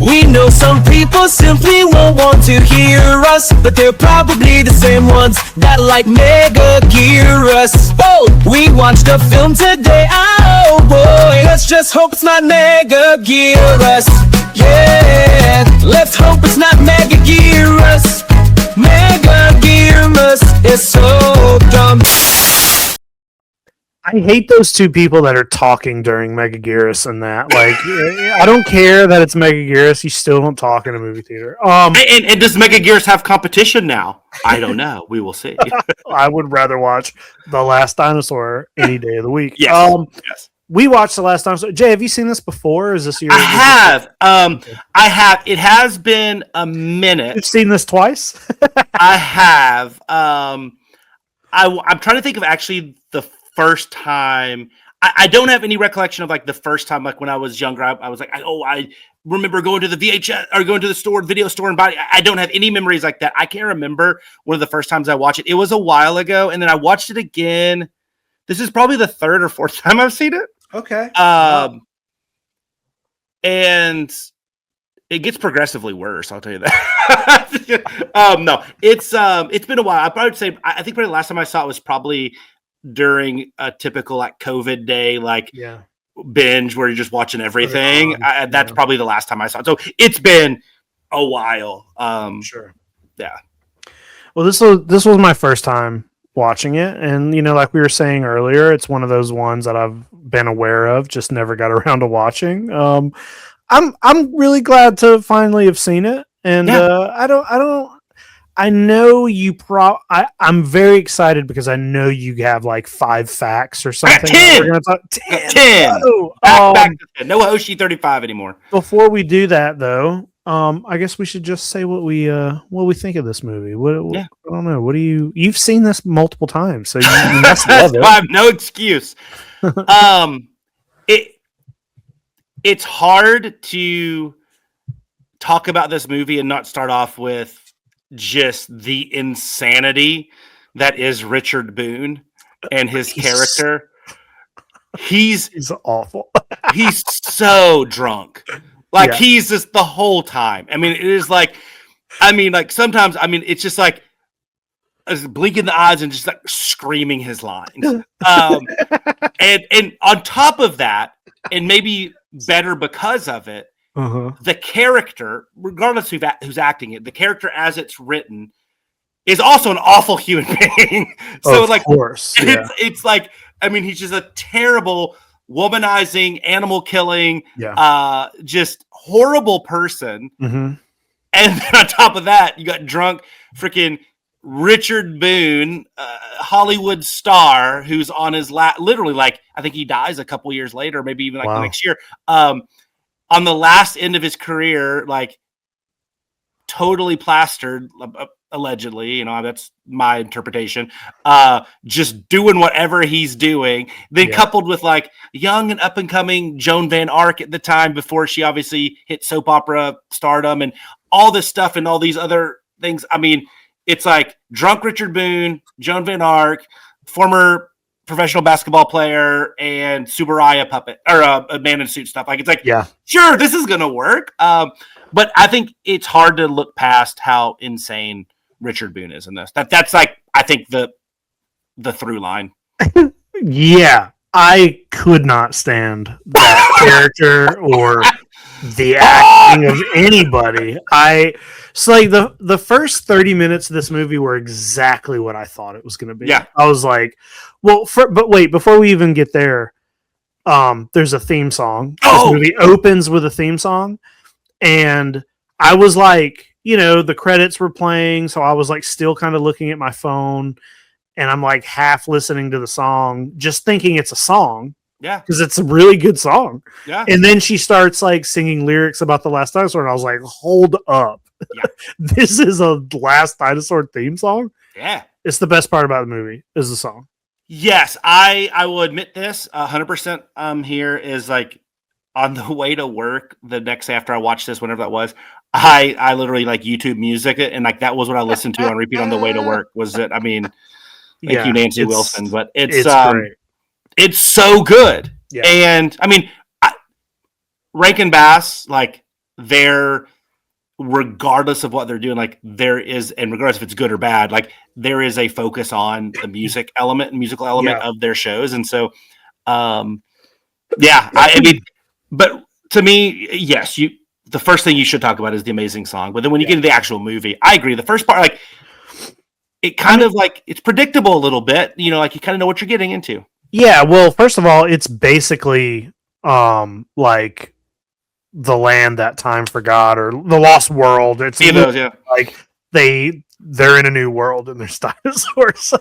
We know some people simply won't want to hear us, but they're probably the same ones that like Mega Gear us. Oh, we watched a film today, oh boy. Let's just hope it's not Mega Gear us. Yeah, let's hope it's not Mega Gear us. Mega Gear us is so dumb. I hate those two people that are talking during Megaguirus and that. Like, I don't care that it's Megaguirus. You still don't talk in a movie theater. And does Megaguirus have competition now? I don't know. We will see. I would rather watch The Last Dinosaur any day of the week. Yes. Yes. We watched The Last Dinosaur. Jay, have you seen this before? Is this your? I have. I have. It has been a minute. You've seen this twice? I have. I'm trying to think of actually the first time. I don't have any recollection of like the first time, like when I was younger. I was like, I remember going to the VHS or going to the video store and buying. I don't have any memories like that. I can't remember one of the first times I watched it. It was a while ago, and then I watched it again. This is probably the third or fourth time I've seen it. Okay. And it gets progressively worse. I'll tell you that. No, it's been a while. I probably would say I think probably the last time I saw it was probably during a typical like COVID day, binge where you're just watching everything. That's probably the last time I saw it. So it's been a while. Sure. Yeah. Well, this was my first time watching it, and like we were saying earlier, it's one of those ones that I've been aware of, just never got around to watching. I'm really glad to finally have seen it, and I know you I'm very excited because I know you have like 5 facts or something. 10. 10. Oh, back to 10. No Hoshi 35 anymore. Before we do that, though, I guess we should just say what we think of this movie. I don't know. What do you've seen this multiple times, so you must love it. I have no excuse. It's hard to talk about this movie and not start off with just the insanity that is Richard Boone and his character. He's awful. He's so drunk. Like Yeah. he's just the whole time. I mean, it is like, sometimes, it's just like blinking the eyes and just like screaming his lines. And on top of that, and maybe better because of it, the character, regardless of who's acting it, the character as it's written is also an awful human being. So, of course, yeah. it's like, he's just a terrible, womanizing, animal killing, just horrible person. And then on top of that, you got drunk freaking Richard Boone, Hollywood star, who's on his literally, like, I think he dies a couple years later, maybe even the next year. On the last end of his career, like totally plastered, allegedly, that's my interpretation, just doing whatever he's doing, then coupled with like young and up and coming Joan Van Ark at the time before she obviously hit soap opera stardom and all this stuff and all these other things. It's like drunk Richard Boone, Joan Van Ark, former professional basketball player, and Tsuburaya puppet or a man in a suit stuff. Like it's like, sure, this is gonna work. But I think it's hard to look past how insane Richard Boone is in this. That's like, I think the through line. Yeah, I could not stand that character or the acting of anybody. So like the first 30 minutes of this movie were exactly what I thought it was going to be. Yeah. I was like, well, but wait, before we even get there, there's a theme song. This movie opens with a theme song, and I was like, the credits were playing, so I was like still kind of looking at my phone, and I'm like half listening to the song, just thinking it's a song. Yeah. Because it's a really good song. Yeah. And then she starts like singing lyrics about the Last Dinosaur, and I was like, hold up. Yeah. This is a Last Dinosaur theme song? Yeah. It's the best part about the movie, is the song. Yes, I will admit this 100%. Here is like on the way to work the next day after I watched this, whenever that was, I literally like YouTube music it, and like that was what I listened to on repeat on the way to work. Was it? Thank you, Nancy Wilson. But it's great. It's so good. Yeah. And Rankin Bass, like they're, regardless of what they're doing, like there is, and regardless if it's good or bad, like there is a focus on the music element and musical element of their shows. And so, but to me, yes, the first thing you should talk about is the amazing song. But then when you get into the actual movie, I agree. The first part, like it kind of like, it's predictable a little bit, like you kind of know what you're getting into. Yeah, well, first of all, it's basically like The Land That Time Forgot or The Lost World. It's like they're in a new world and there's dinosaurs.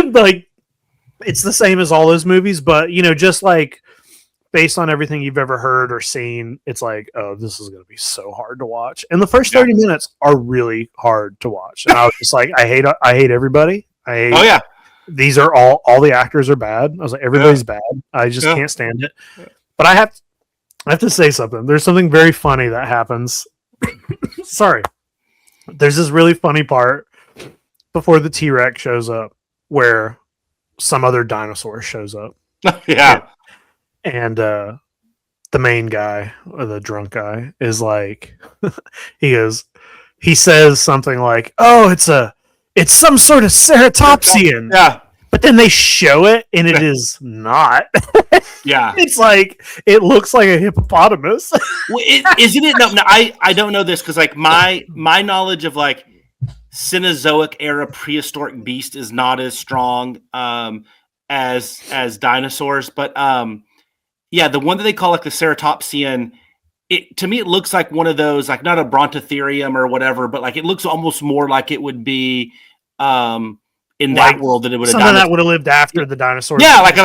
Like it's the same as all those movies, but just like based on everything you've ever heard or seen, it's like, oh, this is going to be so hard to watch. And the first 30 minutes are really hard to watch. And I was just like, I hate everybody. These are all the actors are bad. I was like, everybody's bad. I just can't stand it. But I have to say something. There's something very funny that happens. Sorry. There's this really funny part before the T-Rex shows up where some other dinosaur shows up. Yeah. And the main guy, or the drunk guy, is like, he says something like, oh, it's some sort of ceratopsian. Yeah. But then they show it, and it is not. Yeah. It's like, it looks like a hippopotamus. Well, isn't it? No, I don't know this because like my knowledge of like Cenozoic era prehistoric beast is not as strong as dinosaurs. But the one that they call like the ceratopsian, to me it looks like one of those, like not a Brontotherium or whatever, but like it looks almost more like it would be in that world that it would have something that would have lived after the dinosaurs. Yeah, like a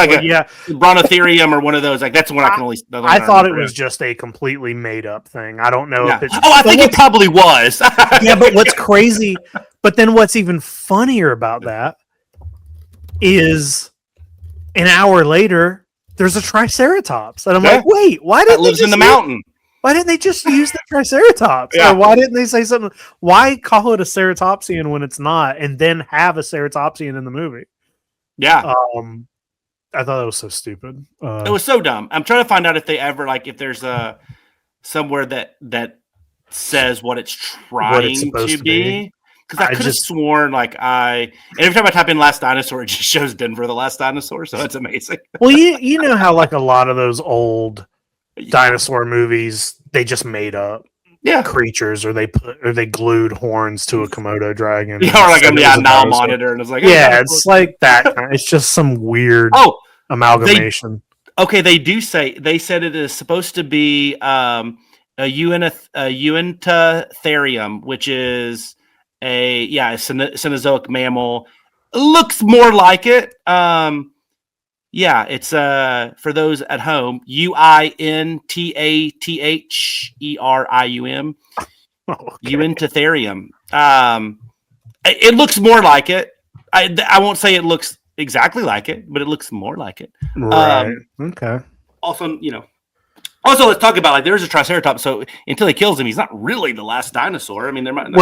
Brontotherium or one of those. Like that's the one I can only. I thought it was just a completely made up thing. I don't know if it's. Oh, I think it probably was. Yeah, but what's crazy? But then what's even funnier about that is an hour later there's a Triceratops, and I'm like, wait, why did it lives in the mountain? Why didn't they just use the Triceratops? Yeah. Or why didn't they say something? Why call it a Ceratopsian when it's not, and then have a Ceratopsian in the movie? Yeah. I thought that was so stupid. It was so dumb. I'm trying to find out if they ever if there's somewhere that says what it's trying supposed to to be. Because I could have sworn and every time I type in Last Dinosaur, it just shows Denver the Last Dinosaur, so that's amazing. Well, you know how a lot of those old dinosaur movies, they just made up creatures, or they glued horns to a Komodo dragon. Yeah, or a now monitor, and it's it's like that. It's just some weird amalgamation. They said it is supposed to be a Uintatherium, which is a Cenozoic mammal. It looks more like it. It's for those at home, Uintatherium. Uintatherium. It looks more like it. I won't say it looks exactly like it, but it looks more like it. Right. Okay. Also, let's talk about there's a Triceratops. So until he kills him, he's not really the last dinosaur. I mean, there might.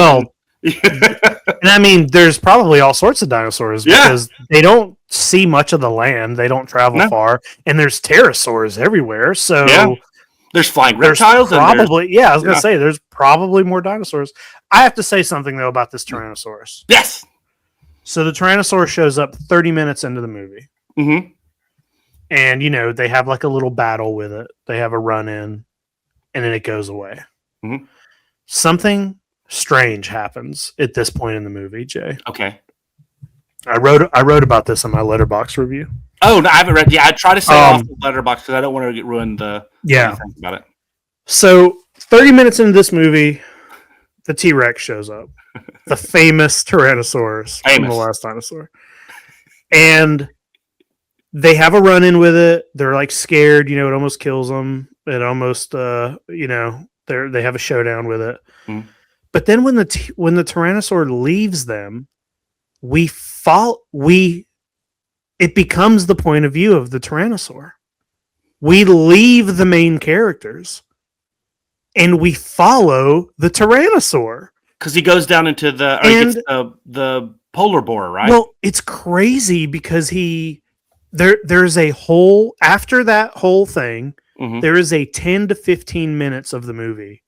And I mean, there's probably all sorts of dinosaurs because they don't see much of the land. They don't travel far, and there's pterosaurs everywhere. So there's flying reptiles. Probably, I was gonna say there's probably more dinosaurs. I have to say something though about this Tyrannosaurus. Yes. So the Tyrannosaurus shows up 30 minutes into the movie, and they have a little battle with it. They have a run in, and then it goes away. Something strange happens at this point in the movie, Jay. Okay. I wrote about this in my Letterboxd review. Oh, no, I haven't read. Yeah, I try to stay off the Letterboxd because I don't want to get ruined about it. So 30 minutes into this movie, the T-Rex shows up. The famous Tyrannosaurus from The Last Dinosaur. And they have a run-in with it. They're scared, it almost kills them. It almost they have a showdown with it. But then when the Tyrannosaur leaves them, it becomes the point of view of the Tyrannosaur. We leave the main characters and we follow the Tyrannosaur because he goes down into the polar bear, right? Well, it's crazy because there's a whole after that whole thing. There is a 10 to 15 minutes of the movie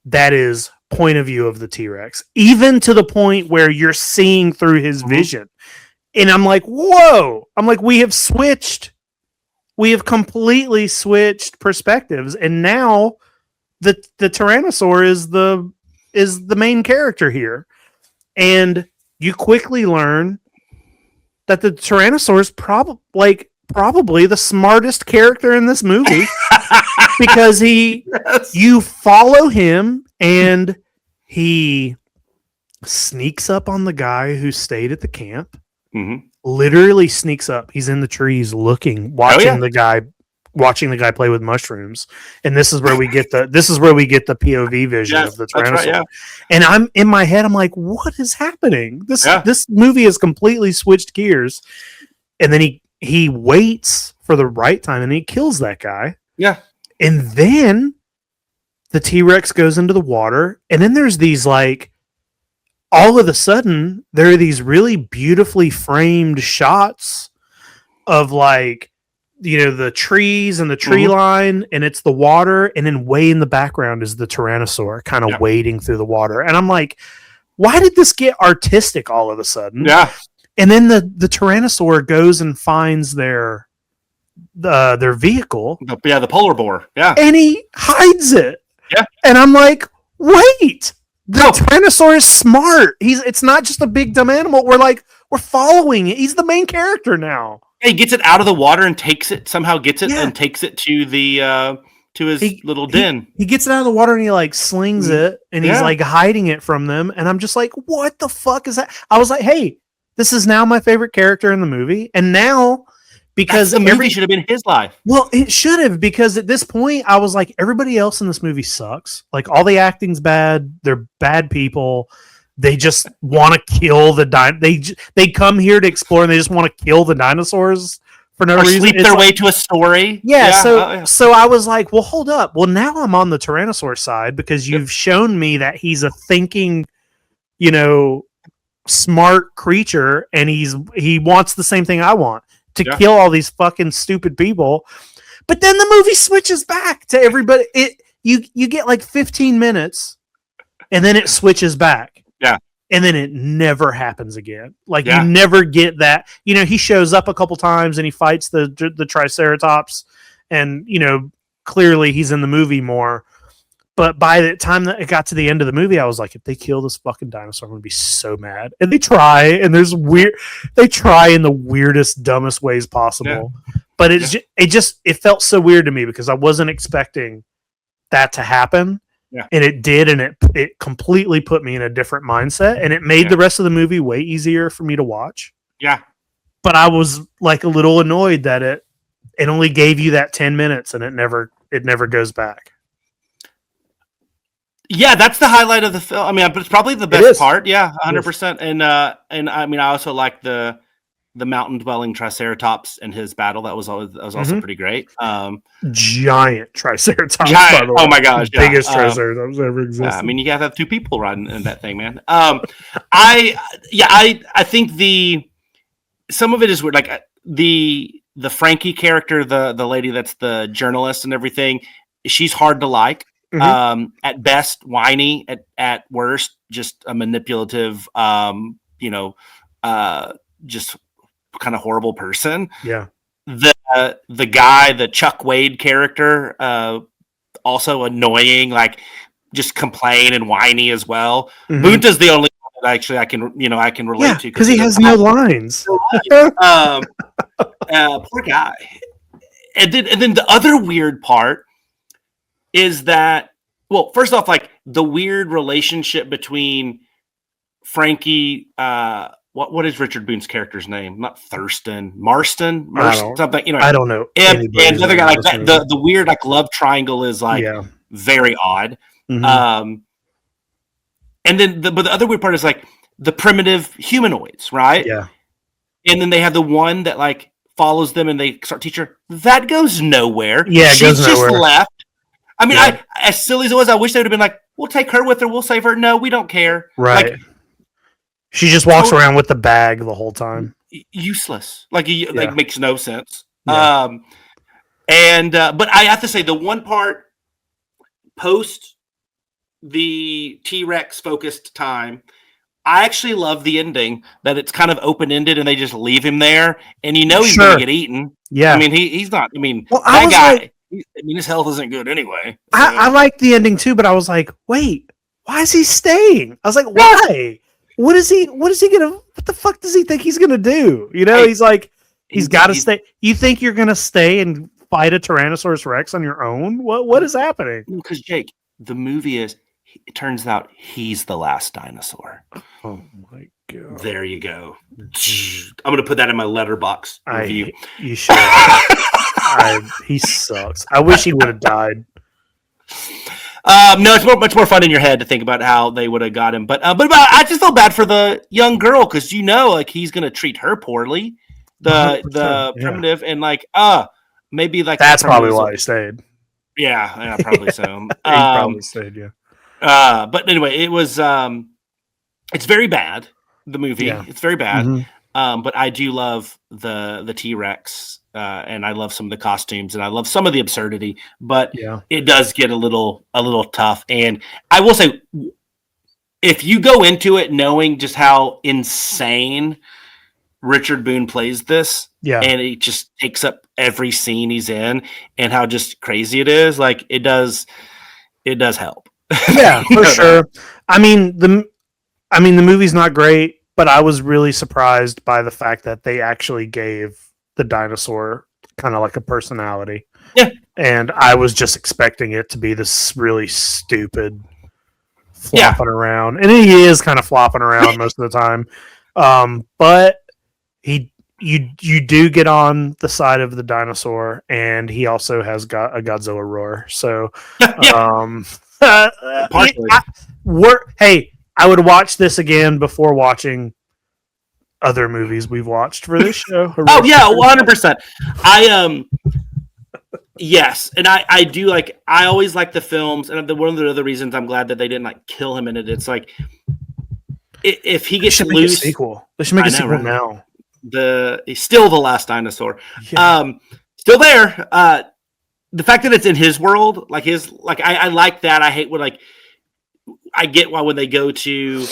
that is point of view of the T-Rex, even to the point where you're seeing through his vision. And I'm like, whoa! I'm like, we have completely switched perspectives, and now the Tyrannosaur is the main character here, and you quickly learn that the Tyrannosaur is probably the smartest character in this movie because you follow him and he sneaks up on the guy who stayed at the camp. Literally sneaks up. He's in the trees watching the guy play with mushrooms. And this is where we get the POV vision of the Tyrannosaur. Right, and I'm in my head, I'm like, what is happening? This movie has completely switched gears. And then he waits for the right time and he kills that guy. Yeah. And then the T-Rex goes into the water, and then there's these all of a sudden there are these really beautifully framed shots of the trees and the tree line, and it's the water, and then way in the background is the Tyrannosaur kind of wading through the water. And I'm like, why did this get artistic all of a sudden? Yeah. And then the Tyrannosaur goes and finds their vehicle. The polar bear. Yeah. And he hides it. Yeah. And I'm like, wait, the Tyrannosaur is smart. It's not just a big dumb animal. We're following it. He's the main character now. He gets it out of the water and takes it and takes it to the to his little den. He gets it out of the water and he slings it, and he's hiding it from them. And I'm just like, what the fuck is that? I was like, hey, this is now my favorite character in the movie. And now, because the movie should have been his life. Well, it should have, because at this point I was like, everybody else in this movie sucks. All the acting's bad. They're bad people. They just want to kill the they come here to explore, and they just want to kill the dinosaurs for no or reason. sleep their way to a story. So I was like, well, hold up. Well, now I'm on the Tyrannosaur side because you've shown me that he's a thinking, smart creature, and he wants the same thing I want, to kill all these fucking stupid people. But then the movie switches back to everybody. You get like 15 minutes, and then it switches back. Yeah. And then it never happens again. Like you never get that. He shows up a couple times and he fights the Triceratops, and clearly he's in the movie more. But by the time that it got to the end of the movie, I was like, if they kill this fucking dinosaur, I'm gonna be so mad. And they try, and they try in the weirdest, dumbest ways possible. Yeah. But it felt so weird to me because I wasn't expecting that to happen. Yeah. And it did, and it completely put me in a different mindset, and it made the rest of the movie way easier for me to watch. Yeah. But I was like a little annoyed that it only gave you that 10 minutes and it never goes back. Yeah, that's the highlight of the film. I mean, but it's probably the best part. Yeah, 100%. And I mean, I also like the mountain dwelling Triceratops and his battle. That was also pretty great. Giant Triceratops. Oh my gosh, biggest Triceratops ever existed. I mean, you gotta have two people riding in that thing, man. I think some of it is weird. Like the Frankie character, the lady that's the journalist and everything. She's hard to like. At best, whiny. At worst, just a manipulative. Just kind of horrible person. Yeah. The guy, the Chuck Wade character, also annoying, like just complain and whiny as well. Bunta's the only one that actually I can relate to because he has no lines. Poor guy. And then the other weird part is that, well, first off, like the weird relationship between Frankie, what is Richard Boone's character's name? Not Thurston, Marston, something. I don't know. And the other guy, like that, the weird like love triangle is like very odd. And then but the other weird part is like the primitive humanoids, right? Yeah. And then they have the one that like follows them, and they start teaching her. That goes nowhere. Yeah, she's just left. I mean, as silly as it was, I wish they would have been like, "We'll take her with her. We'll save her." No, we don't care. Right. Like, she just walks around with the bag the whole time. Useless. Like makes no sense. Yeah. But I have to say the one part post the T-Rex focused time, I actually love the ending that it's kind of open-ended and they just leave him there and he's going to get eaten. Yeah. I mean, he's not, that guy, his health isn't good anyway. So. I like the ending too, but I was like, wait, why is he staying? I was like, why? What is he what the fuck does he think he's gonna do? He's like, he's gotta stay. You think you're gonna stay and fight a Tyrannosaurus Rex on your own? What is happening? Because Jake, the movie it turns out he's the last dinosaur. Oh my god. There you go. I'm gonna put that in my letterbox review. You should. He sucks. I wish he would have died. No, it's much more fun in your head to think about how they would have got him. But I just feel bad for the young girl because like he's gonna treat her poorly. The primitive and like maybe like that's probably why he stayed. Yeah, probably so. He probably stayed. Yeah. But anyway, it was it's very bad. The movie, it's very bad. But I do love the T-Rex. And I love some of the costumes and I love some of the absurdity, but it does get a little tough. And I will say, if you go into it knowing just how insane Richard Boone plays this, and he just takes up every scene he's in and how just crazy it is, like it does help. Yeah, for sure. I mean, the movie's not great, but I was really surprised by the fact that they actually gave the dinosaur kind of like a personality. Yeah. And I was just expecting it to be this really stupid flopping around. And he is kind of flopping around most of the time. But you do get on the side of the dinosaur, and he also has got a Godzilla roar. So I would watch this again before watching other movies we've watched for this show. Oh yeah, 100%. Yes, and I do like. I always like the films, and one of the other reasons I'm glad that they didn't like kill him in it. It's like if he gets loose, sequel. They should make a sequel now. He's still the Last Dinosaur. Yeah. Still there. The fact that it's in his world, I like that. I hate when I get why when they go to,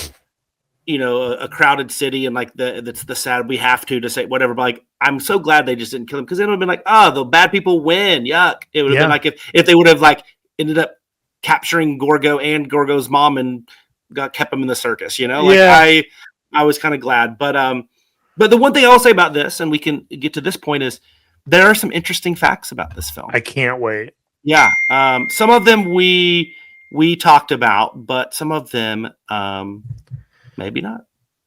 a crowded city and that's the sad we have to say whatever. But I'm so glad they just didn't kill him, because it would have been like, oh, the bad people win. Yuck. It would have been like if they would have ended up capturing Gorgo and Gorgo's mom and kept him in the circus. I was kind of glad, but the one thing I'll say about this, and we can get to this point, is there are some interesting facts about this film. I can't wait. Yeah. Some of them we talked about, but some of them maybe not.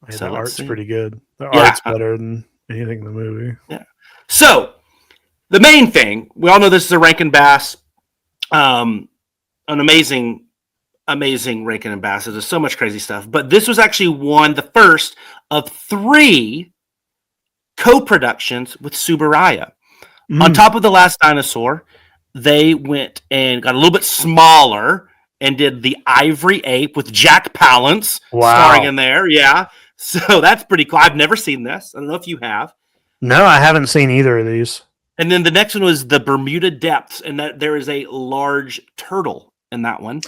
Yeah, the art's pretty good. The Yeah. art's better than anything in the movie. Yeah. So the main thing, we all know this is a Rankin Bass, an amazing Rankin and Bass. There's so much crazy stuff, but this was actually the first of 3 co-productions with Tsuburaya. On top of The Last Dinosaur, they went and got a little bit smaller and did The Ivory Ape with Jack Palance starring in there. Yeah. So that's pretty cool. I've never seen this. I don't know if you have. No, I haven't seen either of these. And then the next one was The Bermuda Depths, and that there is a large turtle in that one.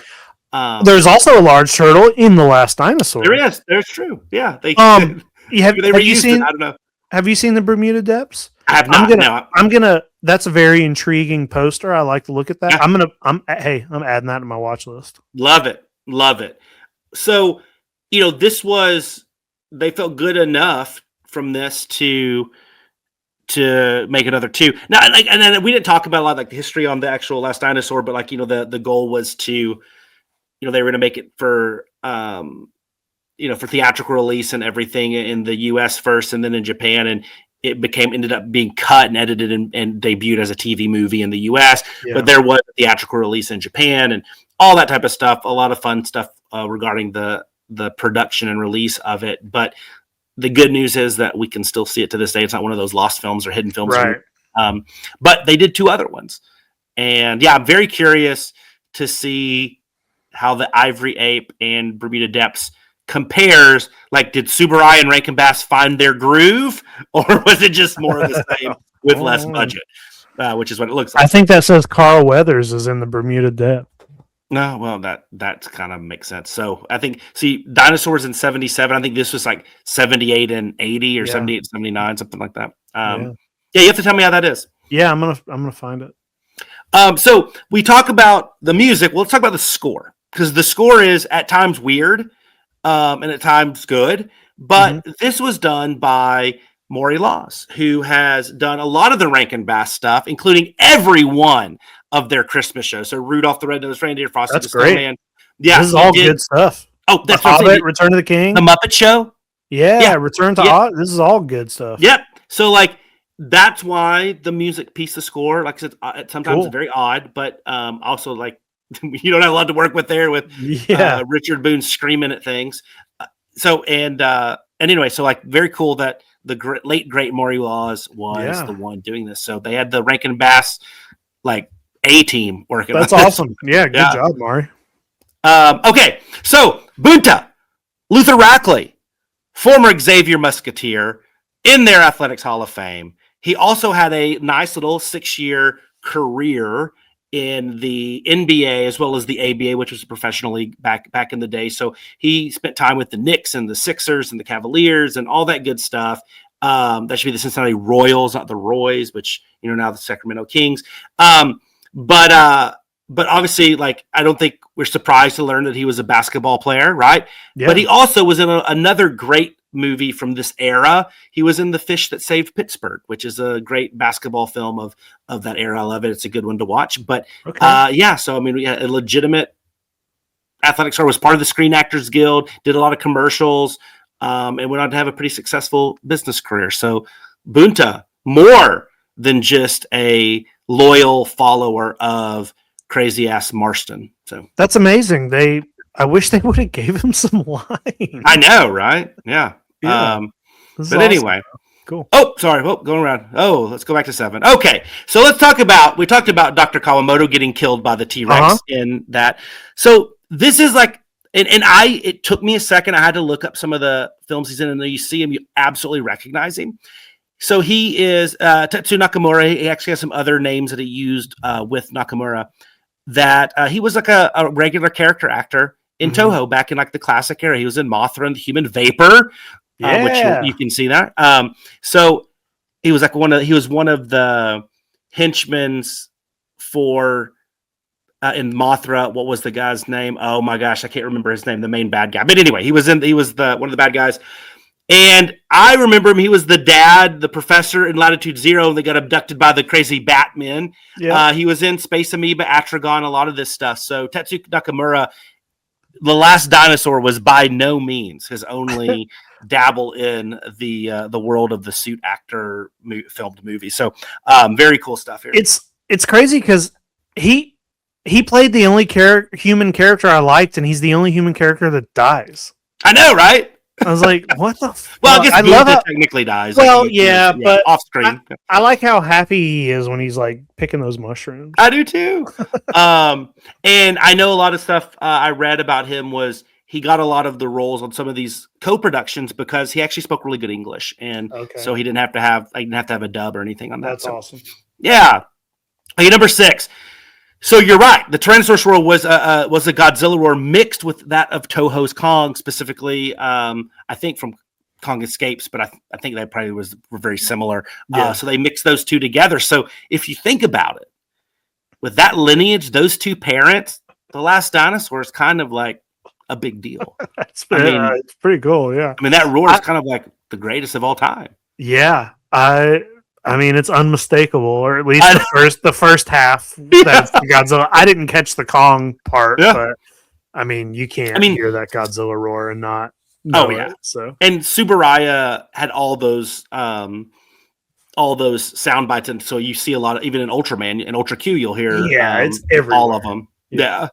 There's also a large turtle in The Last Dinosaur. There is. There's true. Yeah. They have you seen? seen? I don't know. Have you seen The Bermuda Depths? I have not. I'm gonna. That's a very intriguing poster. I like to look at that. Yeah. I'm adding that to my watch list. Love it. So, they felt good enough from this to make another 2. Now, and then we didn't talk about a lot of the history on the actual Last Dinosaur, but the goal was to, they were going to make it for, for theatrical release and everything in the US first, and then in Japan, and it ended up being cut and edited and debuted as a TV movie in the US, but there was a theatrical release in Japan and all that type of stuff. A lot of fun stuff regarding the production and release of it. But the good news is that we can still see it to this day. It's not one of those lost films or hidden films. Right. But they did 2 other ones. And yeah, I'm very curious to see how the Ivory Ape and Bermuda Depths compares. Did Tsuburaya and Rankin Bass find their groove, or was it just more of the same with less budget, which is what it looks like? I think that says Carl Weathers is in the Bermuda Depth. No, well, that kind of makes sense. So I think, Dinosaurs in 77. I think this was 78 and 80 or 78 and 79, something like that. You have to tell me how that is. Yeah, I'm gonna find it. So we talk about the music. Well, let's talk about the score, because the score is at times weird. And at times good, but this was done by Maury Laws, who has done a lot of the Rankin Bass stuff, including every one of their Christmas shows. So Rudolph the Red-Nosed Reindeer, Frosty the Snowman. Yeah, this is all good stuff. Oh, that's the what I'm saying. Return of the King, The Muppet Show. Yeah. Return to Oz. This is all good stuff. Yep. So that's why the music piece, the score, like I said, sometimes it's very odd, but also you don't have a lot to work with there with Richard Boone screaming at things. Anyway, very cool that the late great Maury Laws was the one doing this. So they had the Rankin Bass A team working. That's awesome. Yeah, good job, Maury. Okay, so Bunta, Luther Rackley, former Xavier Musketeer, in their Athletics Hall of Fame. He also had a nice little 6-year career in the NBA as well as the ABA, which was a professional league back in the day. So he spent time with the Knicks and the Sixers and the Cavaliers and all that good stuff. That should be the Cincinnati Royals, not the Roys, which now the Sacramento Kings. But obviously, I don't think we're surprised to learn that he was a basketball player, right? Yeah. But he also was in another great movie from this era. He was in The Fish That Saved Pittsburgh, which is a great basketball film of that era. I love it. It's a good one to watch. But so we had a legitimate athletic star, was part of the Screen Actors Guild, did a lot of commercials, and went on to have a pretty successful business career. So Bunta, more than just a loyal follower of crazy ass Marston. So that's amazing. I wish they would have gave him some lines. I know, right? Yeah. But anyway. Cool. Oh, sorry. Oh, going around. Oh, let's go back to 7. Okay, so we talked about Dr. Kawamoto getting killed by the T-Rex in that. So this is like, it took me a second. I had to look up some of the films he's in, and then you see him, you absolutely recognize him. So he is Tetsu Nakamura. He actually has some other names that he used with Nakamura. That he was like a regular character actor in Toho back in like the classic era. He was in Mothra and the Human Vapor. Which you can see that. So he was like one of the henchmen for in Mothra. What was the guy's name? Oh my gosh, I can't remember his name. The main bad guy. But anyway, he was one of the bad guys. And I remember him. He was the dad, the professor in Latitude Zero. They got abducted by the crazy Batman. Yeah. He was in Space Amoeba, Atragon, a lot of this stuff. So Tetsu Nakamura, The Last Dinosaur was by no means his only dabble in the world of the suit actor filmed movie. So very cool stuff here. It's crazy because he played the only human character I liked, and he's the only human character that dies. I know, right? I was like, what the fuck? Well, I guess Boone technically dies. Well, like, but off screen. I like how happy he is when he's like picking those mushrooms. I do too. And I know a lot of stuff I read about him was he got a lot of the roles on some of these co-productions because he actually spoke really good English, and so he didn't have to have a dub or anything on that. That's awesome. Yeah. Okay, number 6. So you're right. The Tyrannosaurus roar was a Godzilla roar mixed with that of Toho's Kong, specifically. I think from Kong Escapes, but I think they probably were very similar. Yeah. So they mixed those two together. So if you think about it, with that lineage, those two parents, The Last Dinosaur is kind of like a big deal. It's pretty cool. Yeah. I mean, that roar is kind of like the greatest of all time. Yeah. I mean, it's unmistakable, or at least the first half. That's Godzilla. I didn't catch the Kong part, but I mean, you can't hear that Godzilla roar and not know it. So, and Tsuburaya had all those sound bites, and so you see a lot of, even in Ultraman and Ultra Q, you'll hear it's everywhere. All of them. Yeah.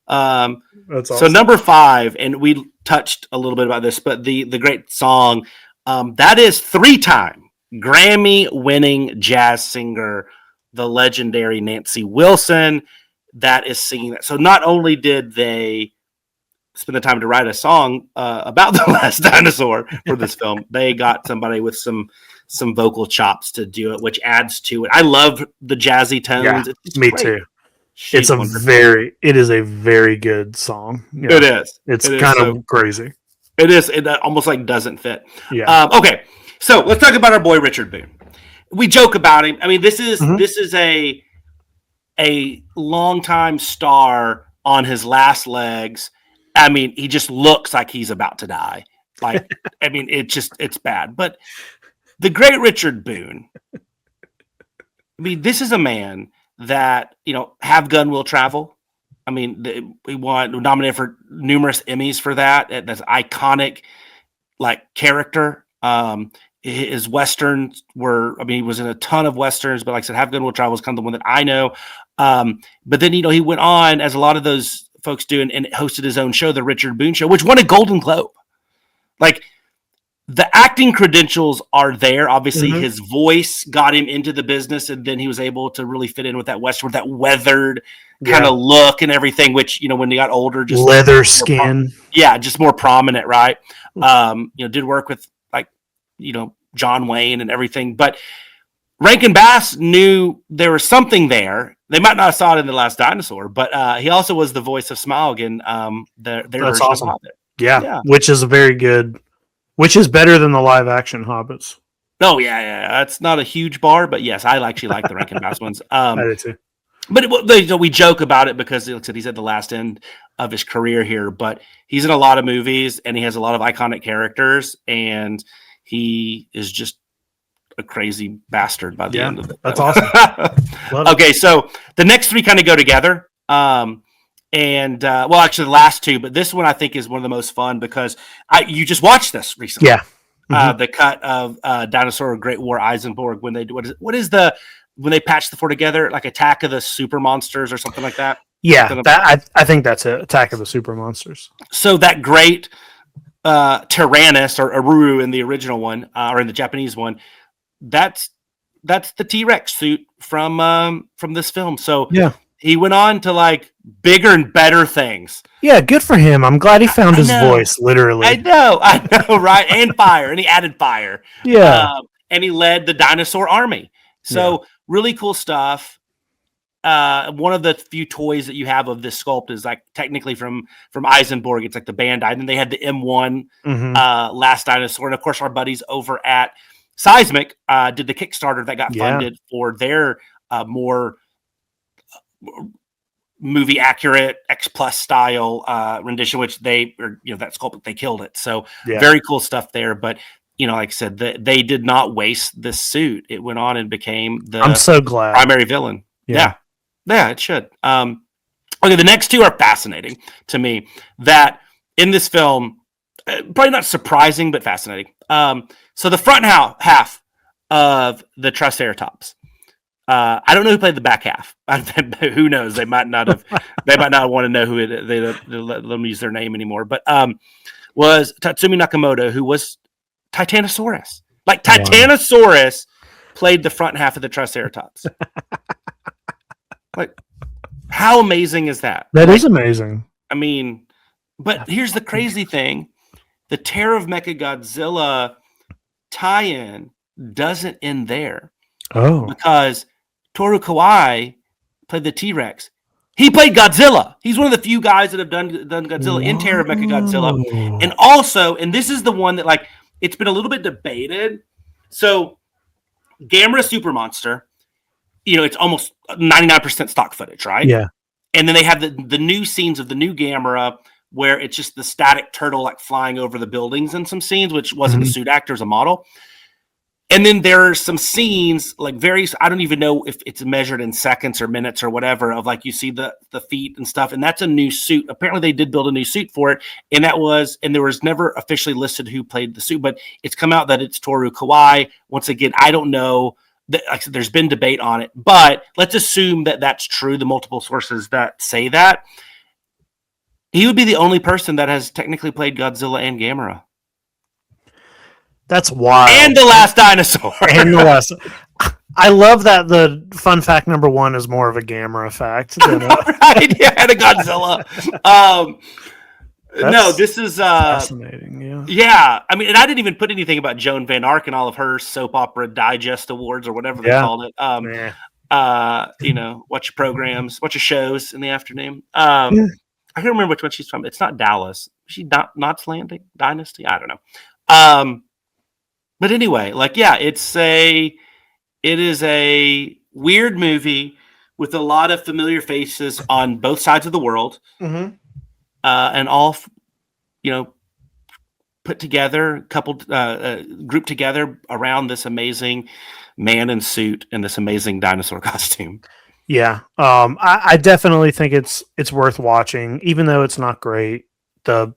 That's awesome. So number 5, and we touched a little bit about this, but the great song that is 3-time Grammy-winning jazz singer, the legendary Nancy Wilson, that is singing that. So not only did they spend the time to write a song about The Last Dinosaur for this film, they got somebody with some vocal chops to do it, which adds to it. I love the jazzy tones. Yeah, me too. It is a very good song. Yeah. It is. It's kind of crazy. It is. It almost like doesn't fit. Yeah. Okay. So let's talk about our boy Richard Boone. We joke about him. I mean, this is a longtime star on his last legs. I mean, he just looks like he's about to die. Like, I mean, it's bad. But the great Richard Boone. I mean, this is a man that, Have Gun Will Travel. I mean, we nominated for numerous Emmys for that. That's iconic, like, character. His westerns he was in a ton of westerns, but like I said, Have Gun Will Travel was kind of the one that I know. But then, he went on, as a lot of those folks do, and hosted his own show, The Richard Boone Show, which won a Golden Globe. Like, the acting credentials are there. Obviously, his voice got him into the business, and then he was able to really fit in with that western, with that weathered kind of look and everything, which, when he got older, just leather skin. Just more prominent, right? Did work with, John Wayne and everything, but Rankin Bass knew there was something there. They might not have saw it in The Last Dinosaur, but he also was the voice of Smaug in their version awesome. of Hobbit. Yeah, which is which is better than the live action Hobbits. Oh yeah, that's not a huge bar, but yes, I actually like the Rankin Bass ones. I do too. But we joke about it because, like I said, he's at the last end of his career here, but he's in a lot of movies and he has a lot of iconic characters, and he is just a crazy bastard by the end of it. That's awesome. Okay, so the next 3 kind of go together. Actually the last 2, but this one I think is one of the most fun because you just watched this recently. Yeah. The cut of Dinosaur Great War Eisenborg when they do when they patch the 4 together, like Attack of the Super Monsters or something like that. Yeah, I think that's it. Attack of the Super Monsters. So that great Tyrannus or Aruru in the original one, or in the Japanese one, that's the T-Rex suit from this film. So yeah, he went on to like bigger and better things. Yeah, good for him. I'm glad he found his voice, literally. I know, right? And fire, and he added fire. Yeah. And he led the dinosaur army. So really cool stuff. One of the few toys that you have of this sculpt is like technically from Eisenborg. It's like the Bandai. And then they had the M1 Last Dinosaur. And of course, our buddies over at Seismic did the Kickstarter that got funded for their more movie accurate X Plus style rendition, which that sculpt, they killed it. So very cool stuff there. But like I said, they did not waste this suit. It went on and became I'm so glad primary villain. Yeah, it should. Okay, the next two are fascinating to me. That in this film, probably not surprising, but fascinating. So the front half of the Triceratops. I don't know who played the back half. Who knows? They might not have. They might not want to know who it. They let them use their name anymore. But was Tatsumi Nakamoto, who was Titanosaurus. Like Titanosaurus played the front half of the Triceratops. Like, how amazing is that? That is amazing. I mean, but here's the crazy thing: the Terror of Mechagodzilla tie-in doesn't end there. Oh, because Toru Kawai played the T-Rex. He played Godzilla. He's one of the few guys that have done Godzilla in Terror of Mechagodzilla. And also, and this is the one that like it's been a little bit debated. So Gamera Super Monster, it's almost 99% stock footage, right? Yeah. And then they have the new scenes of the new Gamera where it's just the static turtle like flying over the buildings in some scenes, which wasn't a suit actor, as a model. And then there are some scenes like I don't even know if it's measured in seconds or minutes or whatever, of like you see the feet and stuff. And that's a new suit. Apparently they did build a new suit for it. And there was never officially listed who played the suit, but it's come out that it's Toru Kawai. Once again, I don't know. Like I said, there's been debate on it, but let's assume that that's true. The multiple sources that say that. He would be the only person that has technically played Godzilla and Gamera. That's wild. And the Last Dinosaur. I love that the fun fact number one is more of a Gamera fact than right? Yeah, and a Godzilla. No, this is fascinating. Yeah. Yeah. I mean, and I didn't even put anything about Joan Van Ark and all of her soap opera digest awards or whatever they called it. Watch your programs, watch your shows in the afternoon. I can't remember which one she's from. It's not Dallas. Is she Knots Landing Dynasty? I don't know. But anyway, it is a weird movie with a lot of familiar faces on both sides of the world, and all, put together, grouped together around this amazing man in suit and this amazing dinosaur costume. Yeah, I definitely think it's worth watching, even though it's not great. The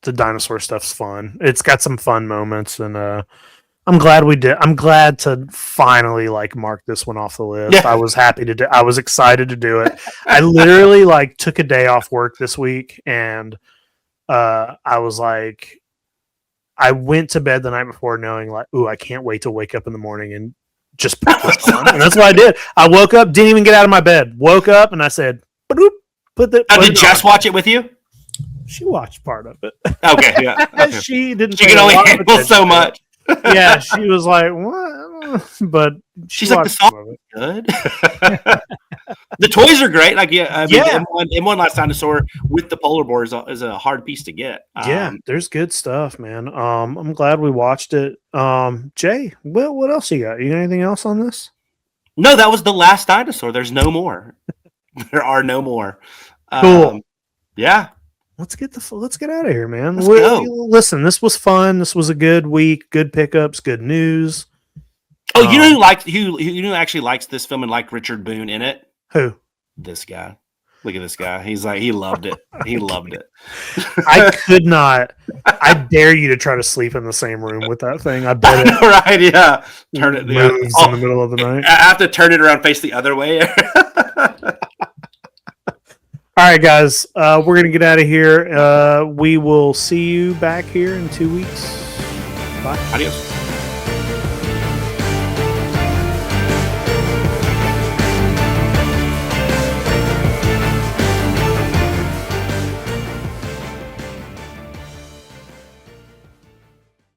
dinosaur stuff's fun. It's got some fun moments, and I'm glad we did. I'm glad to finally mark this one off the list. Yeah. I was happy to do. I was excited to do it. I literally took a day off work this week, and I was like, I went to bed the night before knowing I can't wait to wake up in the morning and just put this on. And that's what I did. I woke up, didn't even get out of my bed. Woke up and I said, did Jess watch it with you? She watched part of it. Okay, yeah. Okay. She didn't. She can only handle so much. Yeah, she was like, "What?" But she's like, "The song is good." The toys are great. M1 Last Dinosaur with the polar bear is a hard piece to get. There's good stuff, man. I'm glad we watched it. Jay, what else you got? You got anything else on this? No, that was the Last Dinosaur. There's no more. There are no more. Cool. Yeah. Let's get out of here, man. Let's go. Listen, this was fun. This was a good week. Good pickups. Good news. Oh, you know who actually likes this film and liked Richard Boone in it? Who? This guy. Look at this guy. He's like, he loved it. He loved it. I could not. I dare you to try to sleep in the same room with that thing. I bet it. Right? Yeah. Turn it moves in the middle of the night. I have to turn it around, face the other way. All right, guys. We're going to get out of here. We will see you back here in 2 weeks. Bye. Adios.